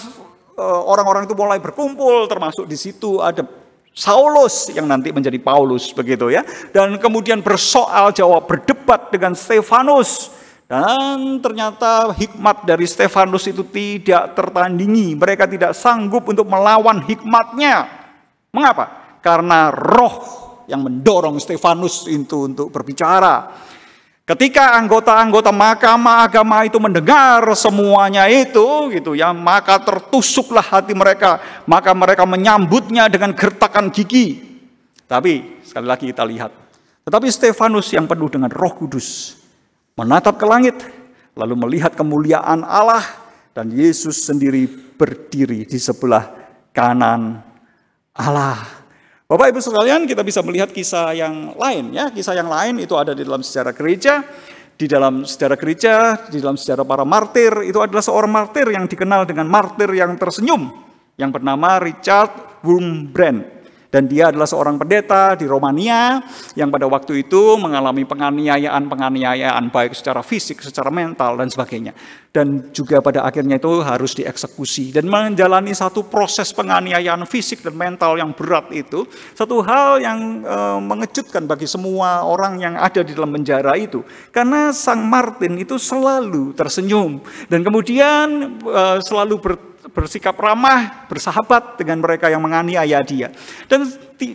orang-orang itu mulai berkumpul, termasuk di situ ada Saulus yang nanti menjadi Paulus begitu ya. Dan kemudian bersoal jawab, berdebat dengan Stefanus. Dan ternyata hikmat dari Stefanus itu tidak tertandingi. Mereka tidak sanggup untuk melawan hikmatnya. Mengapa? Karena roh yang mendorong Stefanus itu untuk berbicara. Ketika anggota-anggota mahkamah agama itu mendengar semuanya itu, gitu ya, maka tertusuklah hati mereka. Maka mereka menyambutnya dengan gertakan gigi. Tapi sekali lagi kita lihat. Tetapi Stefanus yang penuh dengan Roh Kudus menatap ke langit, lalu melihat kemuliaan Allah, dan Yesus sendiri berdiri di sebelah kanan Allah. Bapak Ibu sekalian, kita bisa melihat kisah yang lain, ya. Kisah yang lain itu ada di dalam sejarah gereja. Di dalam sejarah gereja, di dalam sejarah para martir, itu adalah seorang martir yang dikenal dengan martir yang tersenyum, yang bernama Richard Wurmbrand. Dan dia adalah seorang pendeta di Romania yang pada waktu itu mengalami penganiayaan baik secara fisik, secara mental, dan sebagainya. Dan juga pada akhirnya itu harus dieksekusi. Dan menjalani satu proses penganiayaan fisik dan mental yang berat itu, satu hal yang mengejutkan bagi semua orang yang ada di dalam penjara itu. Karena Sang Martin itu selalu tersenyum. Dan kemudian selalu bersikap ramah, bersahabat dengan mereka yang menganiaya dia.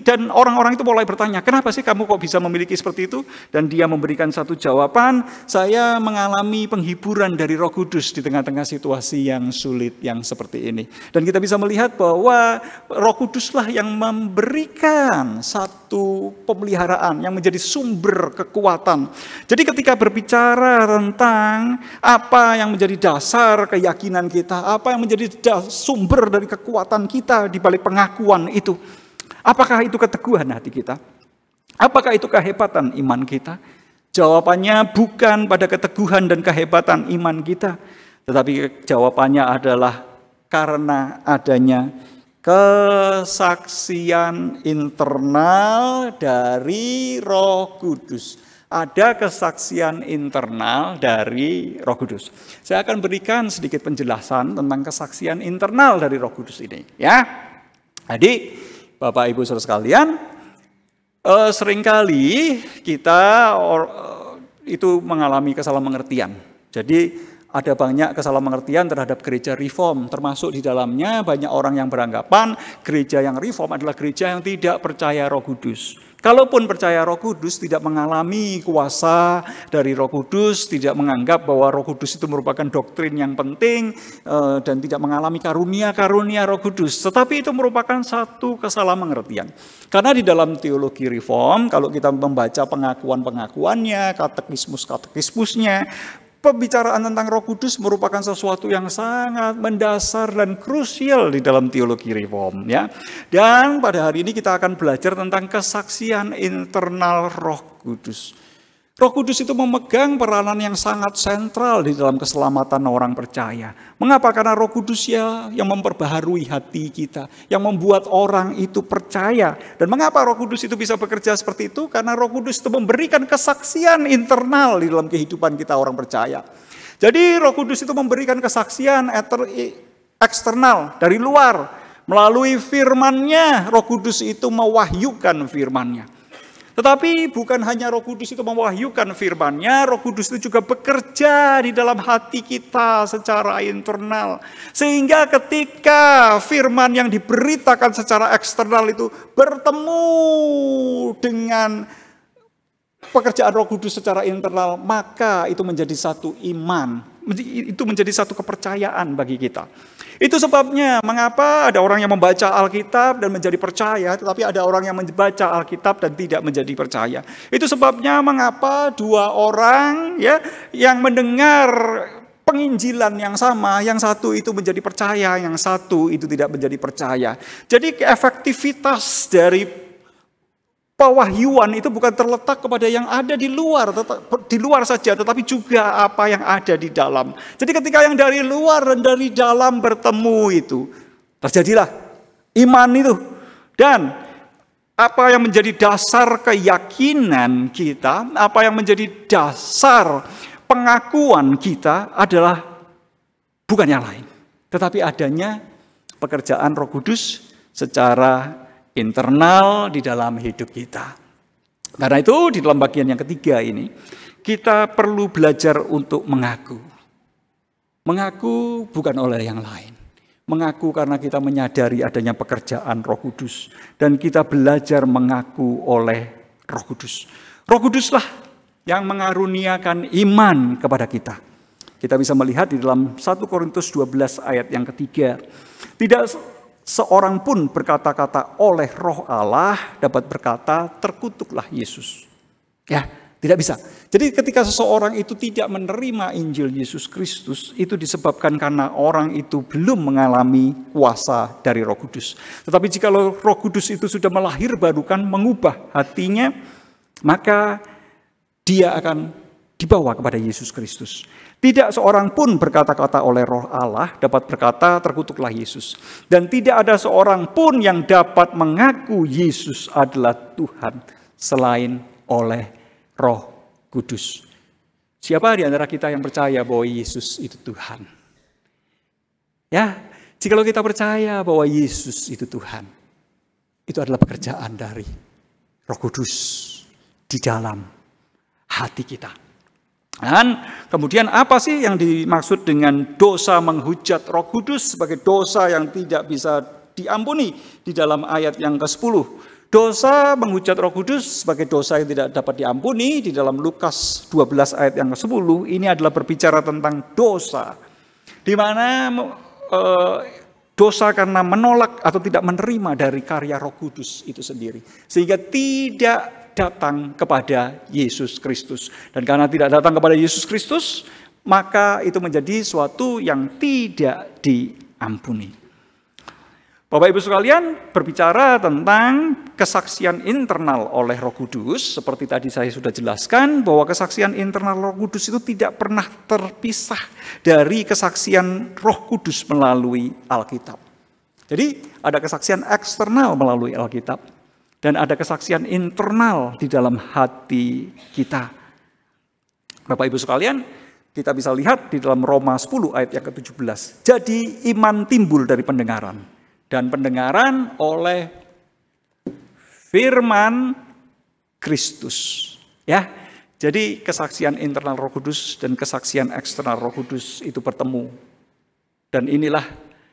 Dan orang-orang itu mulai bertanya, kenapa sih kamu kok bisa memiliki seperti itu? Dan dia memberikan satu jawaban, saya mengalami penghiburan dari Roh Kudus di tengah-tengah situasi yang sulit yang seperti ini. Dan kita bisa melihat bahwa Roh Kuduslah yang memberikan satu pemeliharaan yang menjadi sumber kekuatan. Jadi ketika berbicara tentang apa yang menjadi dasar keyakinan kita, apa yang menjadi sumber dari kekuatan kita di balik pengakuan itu, apakah itu keteguhan hati kita? Apakah itu kehebatan iman kita? Jawabannya bukan pada keteguhan dan kehebatan iman kita, tetapi jawabannya adalah karena adanya kesaksian internal dari Roh Kudus. Ada kesaksian internal dari Roh Kudus. Saya akan berikan sedikit penjelasan tentang kesaksian internal dari Roh Kudus ini, ya. Jadi Bapak Ibu Saudara sekalian, seringkali kita itu mengalami kesalahan pengertian. Jadi Ada banyak kesalahan-pengertian terhadap gereja reform, termasuk di dalamnya banyak orang yang beranggapan gereja yang reform adalah gereja yang tidak percaya Roh Kudus. Kalaupun percaya Roh Kudus, tidak mengalami kuasa dari Roh Kudus, tidak menganggap bahwa Roh Kudus itu merupakan doktrin yang penting, dan tidak mengalami karunia-karunia Roh Kudus. Tetapi itu merupakan satu kesalahan-pengertian. Karena di dalam teologi reform, kalau kita membaca pengakuan-pengakuannya, katekismus-katekismusnya, pembicaraan tentang Roh Kudus merupakan sesuatu yang sangat mendasar dan krusial di dalam teologi reform, ya. Dan pada hari ini kita akan belajar tentang kesaksian internal Roh Kudus. Roh Kudus itu memegang peranan yang sangat sentral di dalam keselamatan orang percaya. Mengapa? Karena Roh Kudus ya yang memperbaharui hati kita, yang membuat orang itu percaya. Dan mengapa Roh Kudus itu bisa bekerja seperti itu? Karena Roh Kudus itu memberikan kesaksian internal di dalam kehidupan kita orang percaya. Jadi Roh Kudus itu memberikan kesaksian eksternal dari luar. Melalui firman-Nya, Roh Kudus itu mewahyukan firman-Nya. Tetapi bukan hanya Roh Kudus itu mewahyukan firman-Nya, Roh Kudus itu juga bekerja di dalam hati kita secara internal. Sehingga ketika firman yang diberitakan secara eksternal itu bertemu dengan pekerjaan Roh Kudus secara internal, maka itu menjadi satu iman, itu menjadi satu kepercayaan bagi kita. Itu sebabnya mengapa ada orang yang membaca Alkitab dan menjadi percaya, tetapi ada orang yang membaca Alkitab dan tidak menjadi percaya. Itu sebabnya mengapa dua orang ya yang mendengar penginjilan yang sama, yang satu itu menjadi percaya, yang satu itu tidak menjadi percaya. Jadi efektivitas dari pewahyuan itu bukan terletak kepada yang ada di luar saja, tetapi juga apa yang ada di dalam. Jadi ketika yang dari luar dan dari dalam bertemu itu, terjadilah iman itu. Dan apa yang menjadi dasar keyakinan kita, apa yang menjadi dasar pengakuan kita adalah bukan yang lain, tetapi adanya pekerjaan Roh Kudus secara internal di dalam hidup kita. Karena itu di dalam bagian yang ketiga ini kita perlu belajar untuk mengaku. Mengaku bukan oleh yang lain. Mengaku karena kita menyadari adanya pekerjaan Roh Kudus. Dan kita belajar mengaku oleh Roh Kudus. Roh Kuduslah yang mengaruniakan iman kepada kita. Kita bisa melihat di dalam 1 Korintus 12 ayat yang ketiga. Tidak seorang pun berkata-kata oleh Roh Allah dapat berkata terkutuklah Yesus. Ya, tidak bisa. Jadi ketika seseorang itu tidak menerima Injil Yesus Kristus, itu disebabkan karena orang itu belum mengalami kuasa dari Roh Kudus. Tetapi jika Roh Kudus itu sudah melahirbarukan, mengubah hatinya, maka dia akan dibawa kepada Yesus Kristus. Tidak seorang pun berkata-kata oleh Roh Allah dapat berkata terkutuklah Yesus. Dan tidak ada seorang pun yang dapat mengaku Yesus adalah Tuhan selain oleh Roh Kudus. Siapa di antara kita yang percaya bahwa Yesus itu Tuhan? Ya, jikalau kita percaya bahwa Yesus itu Tuhan, itu adalah pekerjaan dari Roh Kudus di dalam hati kita. Dan kemudian apa sih yang dimaksud dengan dosa menghujat Roh Kudus sebagai dosa yang tidak bisa diampuni di dalam ayat yang ke-10. Dosa menghujat Roh Kudus sebagai dosa yang tidak dapat diampuni di dalam Lukas 12 ayat yang ke-10 ini adalah berbicara tentang dosa di mana dosa karena menolak atau tidak menerima dari karya Roh Kudus itu sendiri sehingga tidak datang kepada Yesus Kristus. Dan karena tidak datang kepada Yesus Kristus, maka itu menjadi suatu yang tidak diampuni. Bapak Ibu sekalian, berbicara tentang kesaksian internal oleh Roh Kudus, seperti tadi saya sudah jelaskan bahwa kesaksian internal Roh Kudus itu tidak pernah terpisah dari kesaksian Roh Kudus melalui Alkitab. Jadi ada kesaksian eksternal melalui Alkitab. Dan ada kesaksian internal di dalam hati kita. Bapak Ibu sekalian, kita bisa lihat di dalam Roma 10 ayat yang ke-17. Jadi iman timbul dari pendengaran. Dan pendengaran oleh firman Kristus. Ya, Jadi kesaksian internal Roh Kudus dan kesaksian eksternal Roh Kudus itu bertemu. Dan inilah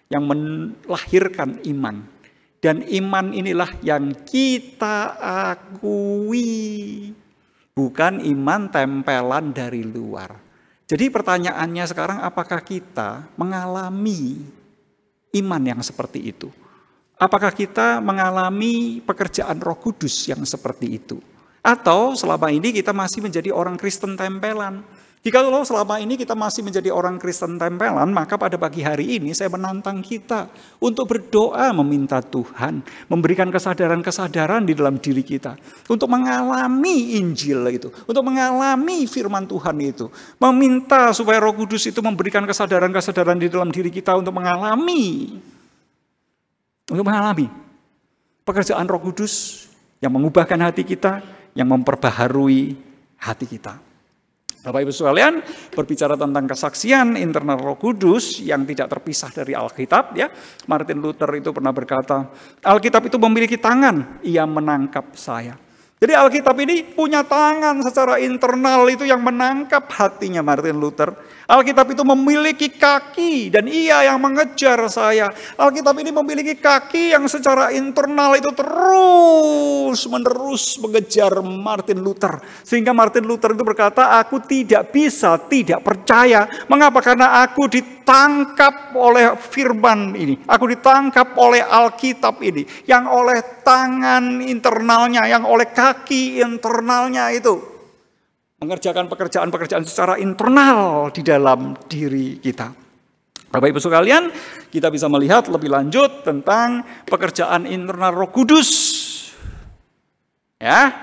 yang melahirkan iman. Dan iman inilah yang kita akui. Bukan iman tempelan dari luar. Jadi pertanyaannya sekarang, apakah kita mengalami iman yang seperti itu? Apakah kita mengalami pekerjaan Roh Kudus yang seperti itu? Atau selama ini kita masih menjadi orang Kristen tempelan? Jikalau selama ini kita masih menjadi orang Kristen tempelan, maka pada pagi hari ini saya menantang kita untuk berdoa meminta Tuhan memberikan kesadaran-kesadaran di dalam diri kita. Untuk mengalami Injil itu, untuk mengalami firman Tuhan itu. Meminta supaya Roh Kudus itu memberikan kesadaran-kesadaran di dalam diri kita untuk mengalami pekerjaan Roh Kudus yang mengubahkan hati kita, yang memperbaharui hati kita. Bapak Ibu sekalian, berbicara tentang kesaksian internal Roh Kudus yang tidak terpisah dari Alkitab, ya. Martin Luther itu pernah berkata, Alkitab itu memiliki tangan, ia menangkap saya. Jadi Alkitab ini punya tangan secara internal itu yang menangkap hatinya Martin Luther. Alkitab itu memiliki kaki dan ia yang mengejar saya. Alkitab ini memiliki kaki yang secara internal itu terus-menerus mengejar Martin Luther. Sehingga Martin Luther itu berkata, aku tidak bisa tidak percaya. Mengapa? Karena aku ditangkap oleh firman ini. Aku ditangkap oleh Alkitab ini. Yang oleh tangan internalnya, yang oleh kaki internalnya itu. Mengerjakan pekerjaan-pekerjaan secara internal di dalam diri kita. Bapak Ibu sekalian, kita bisa melihat lebih lanjut tentang pekerjaan internal Roh Kudus. Ya,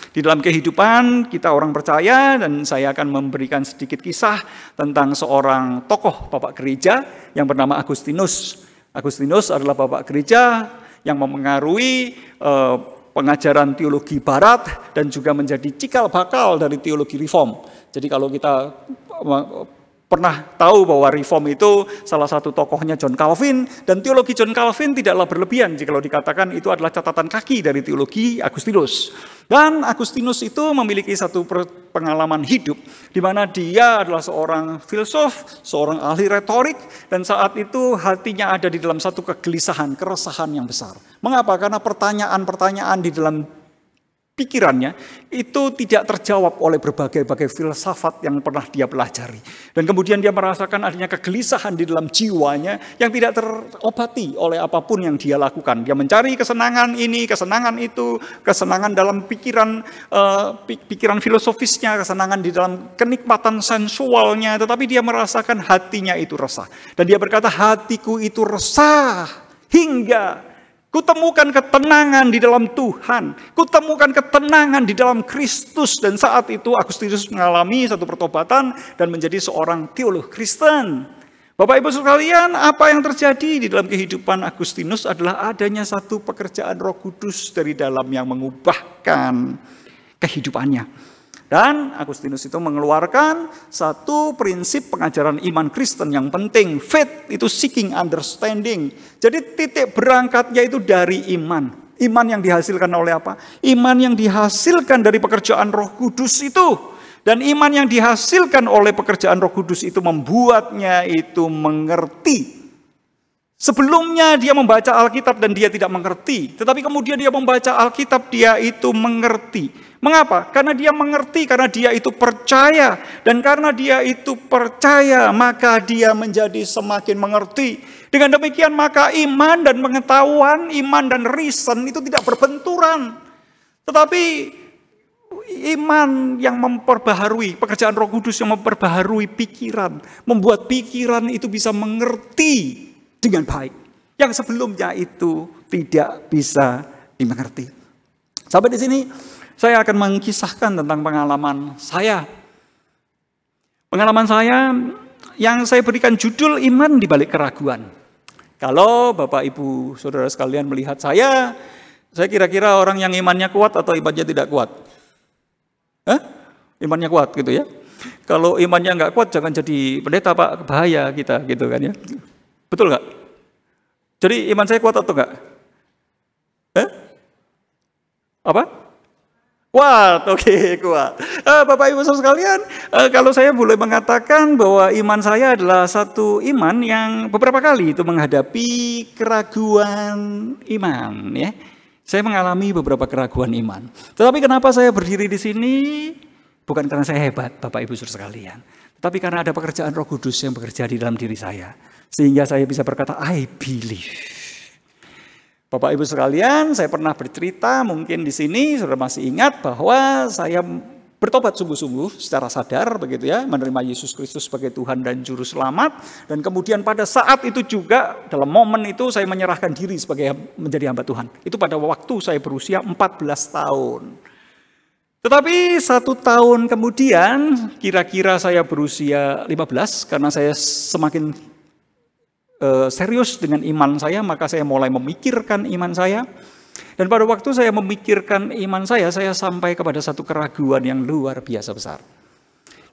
di dalam kehidupan kita orang percaya, dan saya akan memberikan sedikit kisah tentang seorang tokoh Bapak Gereja yang bernama Agustinus. Agustinus adalah Bapak Gereja yang memengaruhi pengajaran teologi barat dan juga menjadi cikal bakal dari teologi reform. Jadi kalau kita pernah tahu bahwa reform itu salah satu tokohnya John Calvin, dan teologi John Calvin tidaklah berlebihan jika dikatakan itu adalah catatan kaki dari teologi Agustinus. Dan Agustinus itu memiliki satu pengalaman hidup di mana dia adalah seorang filsuf, seorang ahli retorik, dan saat itu hatinya ada di dalam satu kegelisahan, keresahan yang besar. Mengapa? Karena pertanyaan-pertanyaan di dalam pikirannya itu tidak terjawab oleh berbagai-bagai filsafat yang pernah dia pelajari. Dan kemudian dia merasakan adanya kegelisahan di dalam jiwanya yang tidak terobati oleh apapun yang dia lakukan. Dia mencari kesenangan ini, kesenangan itu, kesenangan dalam pikiran filosofisnya, kesenangan di dalam kenikmatan sensualnya, tetapi dia merasakan hatinya itu resah. Dan dia berkata, hatiku itu resah hingga kutemukan ketenangan di dalam Tuhan. Kutemukan ketenangan di dalam Kristus. Dan saat itu Agustinus mengalami satu pertobatan dan menjadi seorang teolog Kristen. Bapak Ibu sekalian, apa yang terjadi di dalam kehidupan Agustinus adalah adanya satu pekerjaan Roh Kudus dari dalam yang mengubahkan kehidupannya. Dan Agustinus itu mengeluarkan satu prinsip pengajaran iman Kristen yang penting. Faith itu seeking understanding. Jadi titik berangkatnya itu dari iman. Iman yang dihasilkan oleh apa? Iman yang dihasilkan dari pekerjaan Roh Kudus itu. Dan iman yang dihasilkan oleh pekerjaan Roh Kudus itu membuatnya itu mengerti. Sebelumnya dia membaca Alkitab dan dia tidak mengerti. Tetapi kemudian dia membaca Alkitab, dia itu mengerti. Mengapa? Karena dia mengerti, karena dia itu percaya. Dan karena dia itu percaya, maka dia menjadi semakin mengerti. Dengan demikian maka iman dan pengetahuan, iman dan reason itu tidak berbenturan. Tetapi iman yang memperbaharui, pekerjaan Roh Kudus yang memperbaharui pikiran, membuat pikiran itu bisa mengerti dengan baik. Yang sebelumnya itu tidak bisa dimengerti. Sampai di sini saya akan mengisahkan tentang pengalaman saya. Pengalaman saya yang saya berikan judul iman di balik keraguan. Kalau Bapak Ibu Saudara sekalian melihat saya kira-kira orang yang imannya kuat atau imannya tidak kuat? Imannya kuat gitu ya. Kalau imannya nggak kuat jangan jadi pendeta Pak, bahaya kita gitu kan ya. Betul nggak? Jadi iman saya kuat atau enggak? Apa? Kuat, oke, kuat. Bapak Ibu Saudara sekalian, kalau saya boleh mengatakan bahwa iman saya adalah satu iman yang beberapa kali itu menghadapi keraguan iman, ya. Saya mengalami beberapa keraguan iman. Tetapi kenapa saya berdiri di sini? Bukan karena saya hebat, Bapak Ibu Saudara sekalian, tapi karena ada pekerjaan Roh Kudus yang bekerja di dalam diri saya, sehingga saya bisa berkata, I believe. Bapak Ibu sekalian, saya pernah bercerita, mungkin di sini sudah masih ingat bahwa saya bertobat sungguh-sungguh secara sadar begitu ya, menerima Yesus Kristus sebagai Tuhan dan Juru Selamat, dan kemudian pada saat itu juga dalam momen itu saya menyerahkan diri sebagai menjadi hamba Tuhan. Itu pada waktu saya berusia 14 tahun. Tetapi 1 tahun kemudian, kira-kira saya berusia 15, karena saya semakin serius dengan iman saya, maka saya mulai memikirkan iman saya. Dan pada waktu saya memikirkan iman saya sampai kepada satu keraguan yang luar biasa besar.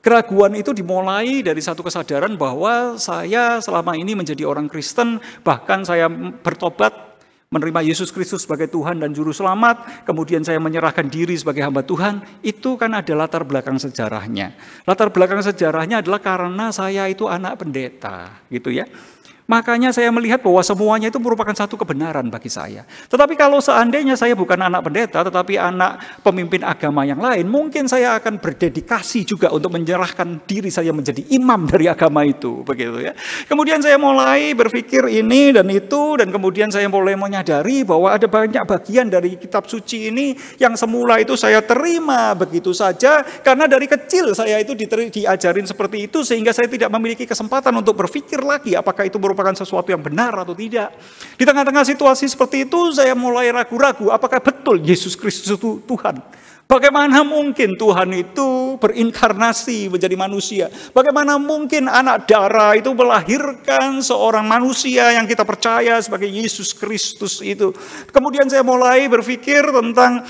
Keraguan itu dimulai dari satu kesadaran bahwa saya selama ini menjadi orang Kristen, bahkan saya bertobat, menerima Yesus Kristus sebagai Tuhan dan Juru Selamat, kemudian saya menyerahkan diri sebagai hamba Tuhan. Itu kan ada latar belakang sejarahnya. Latar belakang sejarahnya adalah karena saya itu anak pendeta, gitu ya. Makanya saya melihat bahwa semuanya itu merupakan satu kebenaran bagi saya. Tetapi kalau seandainya saya bukan anak pendeta, tetapi anak pemimpin agama yang lain, mungkin saya akan berdedikasi juga untuk menyerahkan diri saya menjadi imam dari agama itu, begitu ya. Kemudian saya mulai berpikir ini dan itu, dan kemudian saya mulai menyadari bahwa ada banyak bagian dari kitab suci ini yang semula itu saya terima begitu saja, karena dari kecil saya itu diajarin seperti itu, sehingga saya tidak memiliki kesempatan untuk berpikir lagi apakah itu merupakan sesuatu yang benar atau tidak. Di tengah-tengah situasi seperti itu, saya mulai ragu-ragu apakah betul Yesus Kristus itu Tuhan. Bagaimana mungkin Tuhan itu berinkarnasi menjadi manusia? Bagaimana mungkin anak darah itu melahirkan seorang manusia yang kita percaya sebagai Yesus Kristus itu? Kemudian saya mulai berpikir tentang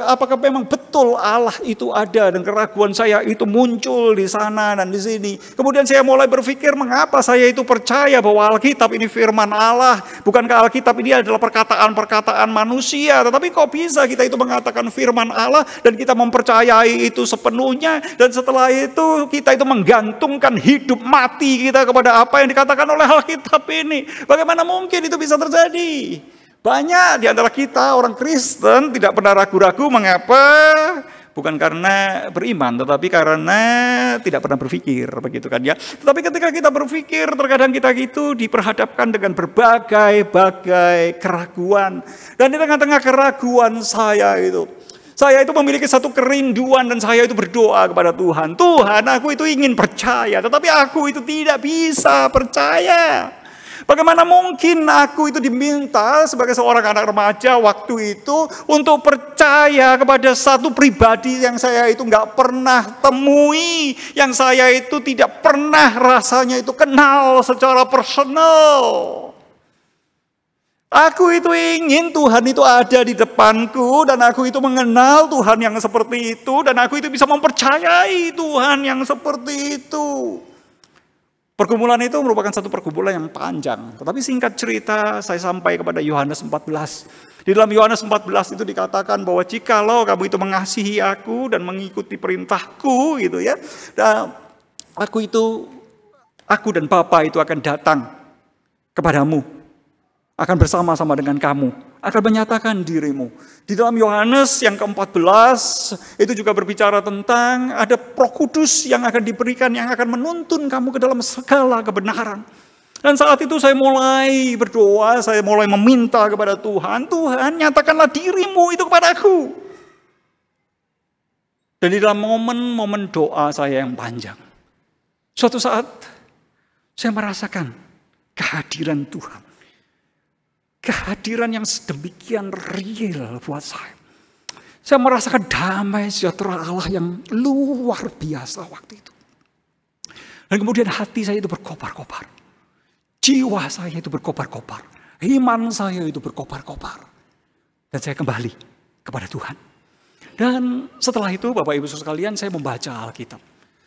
apakah memang betul Allah itu ada, dan keraguan saya itu muncul di sana dan di sini. Kemudian saya mulai berpikir mengapa saya itu percaya bahwa Alkitab ini firman Allah. Bukankah Alkitab ini adalah perkataan-perkataan manusia? Tetapi kok bisa kita itu mengatakan firman Allah dan kita mempercayai itu sepenuhnya, dan setelah itu kita itu menggantungkan hidup mati kita kepada apa yang dikatakan oleh Alkitab ini? Bagaimana mungkin itu bisa terjadi? Banyak di antara kita orang Kristen tidak pernah ragu-ragu. Mengapa? Bukan karena beriman, tetapi karena tidak pernah berpikir, begitu kan ya. Tetapi ketika kita berpikir, terkadang kita itu diperhadapkan dengan berbagai-bagai keraguan. Dan di tengah-tengah keraguan saya itu memiliki satu kerinduan, dan saya itu berdoa kepada Tuhan. Tuhan, aku itu ingin percaya, tetapi aku itu tidak bisa percaya. Bagaimana mungkin aku itu diminta sebagai seorang anak remaja waktu itu untuk percaya kepada satu pribadi yang saya itu nggak pernah temui, yang saya itu tidak pernah rasanya itu kenal secara personal. Aku itu ingin Tuhan itu ada di depanku, dan aku itu mengenal Tuhan yang seperti itu, dan aku itu bisa mempercayai Tuhan yang seperti itu. Pergumulan itu merupakan satu pergumulan yang panjang. Tetapi singkat cerita, saya sampai kepada Yohanes 14. Di dalam Yohanes 14 itu dikatakan bahwa jikalau kamu itu mengasihi aku dan mengikuti perintahku, gitu ya, dan aku dan Bapa itu akan datang kepadamu, akan bersama-sama dengan kamu, akan menyatakan dirimu. Di dalam Yohanes yang ke-14 itu juga berbicara tentang ada Roh Kudus yang akan diberikan, yang akan menuntun kamu ke dalam segala kebenaran. Dan saat itu saya mulai berdoa, saya mulai meminta kepada Tuhan, Tuhan nyatakanlah dirimu itu kepadaku. Dan di dalam momen-momen doa saya yang panjang, suatu saat saya merasakan kehadiran Tuhan. Kehadiran yang sedemikian real buat saya. Saya merasakan damai sejahtera Allah yang luar biasa waktu itu. Dan kemudian hati saya itu berkobar-kobar. Jiwa saya itu berkobar-kobar. Iman saya itu berkobar-kobar. Dan saya kembali kepada Tuhan. Dan setelah itu Bapak Ibu Saudara sekalian, saya membaca Alkitab.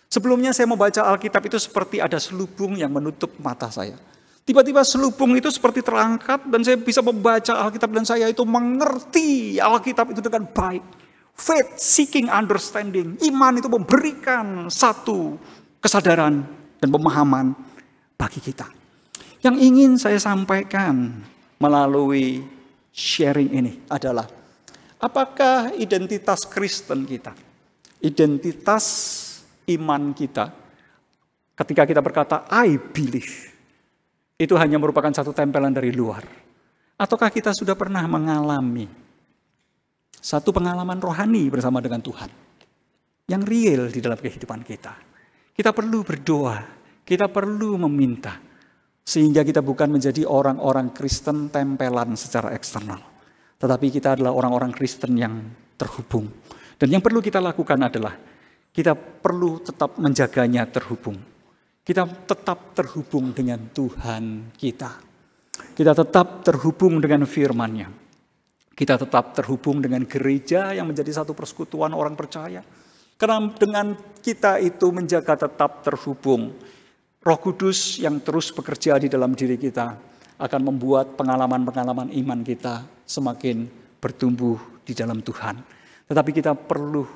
Sebelumnya saya membaca Alkitab itu seperti ada selubung yang menutup mata saya. Tiba-tiba selubung itu seperti terangkat dan saya bisa membaca Alkitab, dan saya itu mengerti Alkitab itu dengan baik. Faith seeking understanding. Iman itu memberikan satu kesadaran dan pemahaman bagi kita. Yang ingin saya sampaikan melalui sharing ini adalah, apakah identitas Kristen kita, identitas iman kita, ketika kita berkata I believe, itu hanya merupakan satu tempelan dari luar? Ataukah kita sudah pernah mengalami satu pengalaman rohani bersama dengan Tuhan yang real di dalam kehidupan kita? Kita perlu berdoa, kita perlu meminta, sehingga kita bukan menjadi orang-orang Kristen tempelan secara eksternal, tetapi kita adalah orang-orang Kristen yang terhubung. Dan yang perlu kita lakukan adalah kita perlu tetap menjaganya terhubung. Kita tetap terhubung dengan Tuhan kita. Kita tetap terhubung dengan firman-Nya. Kita tetap terhubung dengan gereja yang menjadi satu persekutuan orang percaya. Karena dengan kita itu menjaga tetap terhubung, Roh Kudus yang terus bekerja di dalam diri kita akan membuat pengalaman-pengalaman iman kita semakin bertumbuh di dalam Tuhan. Tetapi kita perlu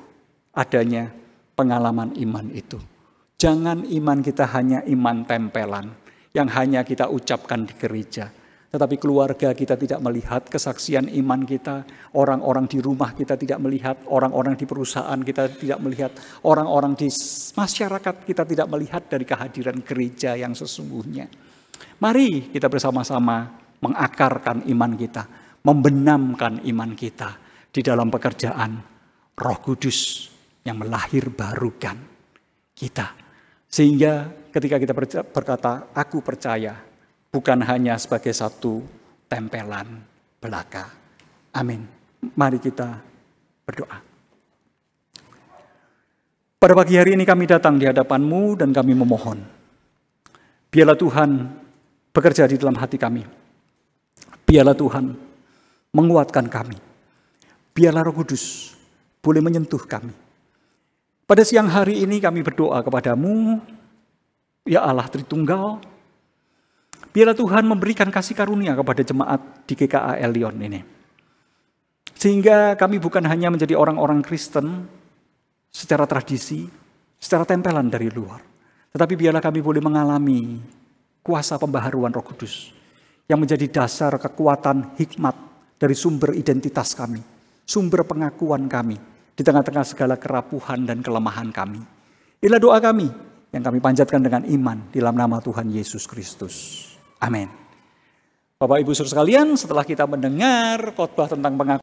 adanya pengalaman iman itu. Jangan iman kita hanya iman tempelan yang hanya kita ucapkan di gereja. Tetapi keluarga kita tidak melihat kesaksian iman kita, orang-orang di rumah kita tidak melihat, orang-orang di perusahaan kita tidak melihat, orang-orang di masyarakat kita tidak melihat dari kehadiran gereja yang sesungguhnya. Mari kita bersama-sama mengakarkan iman kita, membenamkan iman kita di dalam pekerjaan Roh Kudus yang melahirbarukan kita. Sehingga ketika kita berkata, aku percaya, bukan hanya sebagai satu tempelan belaka. Amin. Mari kita berdoa. Pada pagi hari ini kami datang di hadapan-Mu dan kami memohon, biarlah Tuhan bekerja di dalam hati kami. Biarlah Tuhan menguatkan kami. Biarlah Roh Kudus boleh menyentuh kami. Pada siang hari ini kami berdoa kepada-Mu, ya Allah Tritunggal. Biarlah Tuhan memberikan kasih karunia kepada jemaat di GKA Elion ini. Sehingga kami bukan hanya menjadi orang-orang Kristen secara tradisi, secara tempelan dari luar. Tetapi biarlah kami boleh mengalami kuasa pembaharuan Roh Kudus yang menjadi dasar kekuatan hikmat dari sumber identitas kami, sumber pengakuan kami di tengah-tengah segala kerapuhan dan kelemahan kami. Inilah doa kami yang kami panjatkan dengan iman di dalam nama Tuhan Yesus Kristus. Amin. Bapak Ibu Saudara sekalian, setelah kita mendengar khotbah tentang pengakuan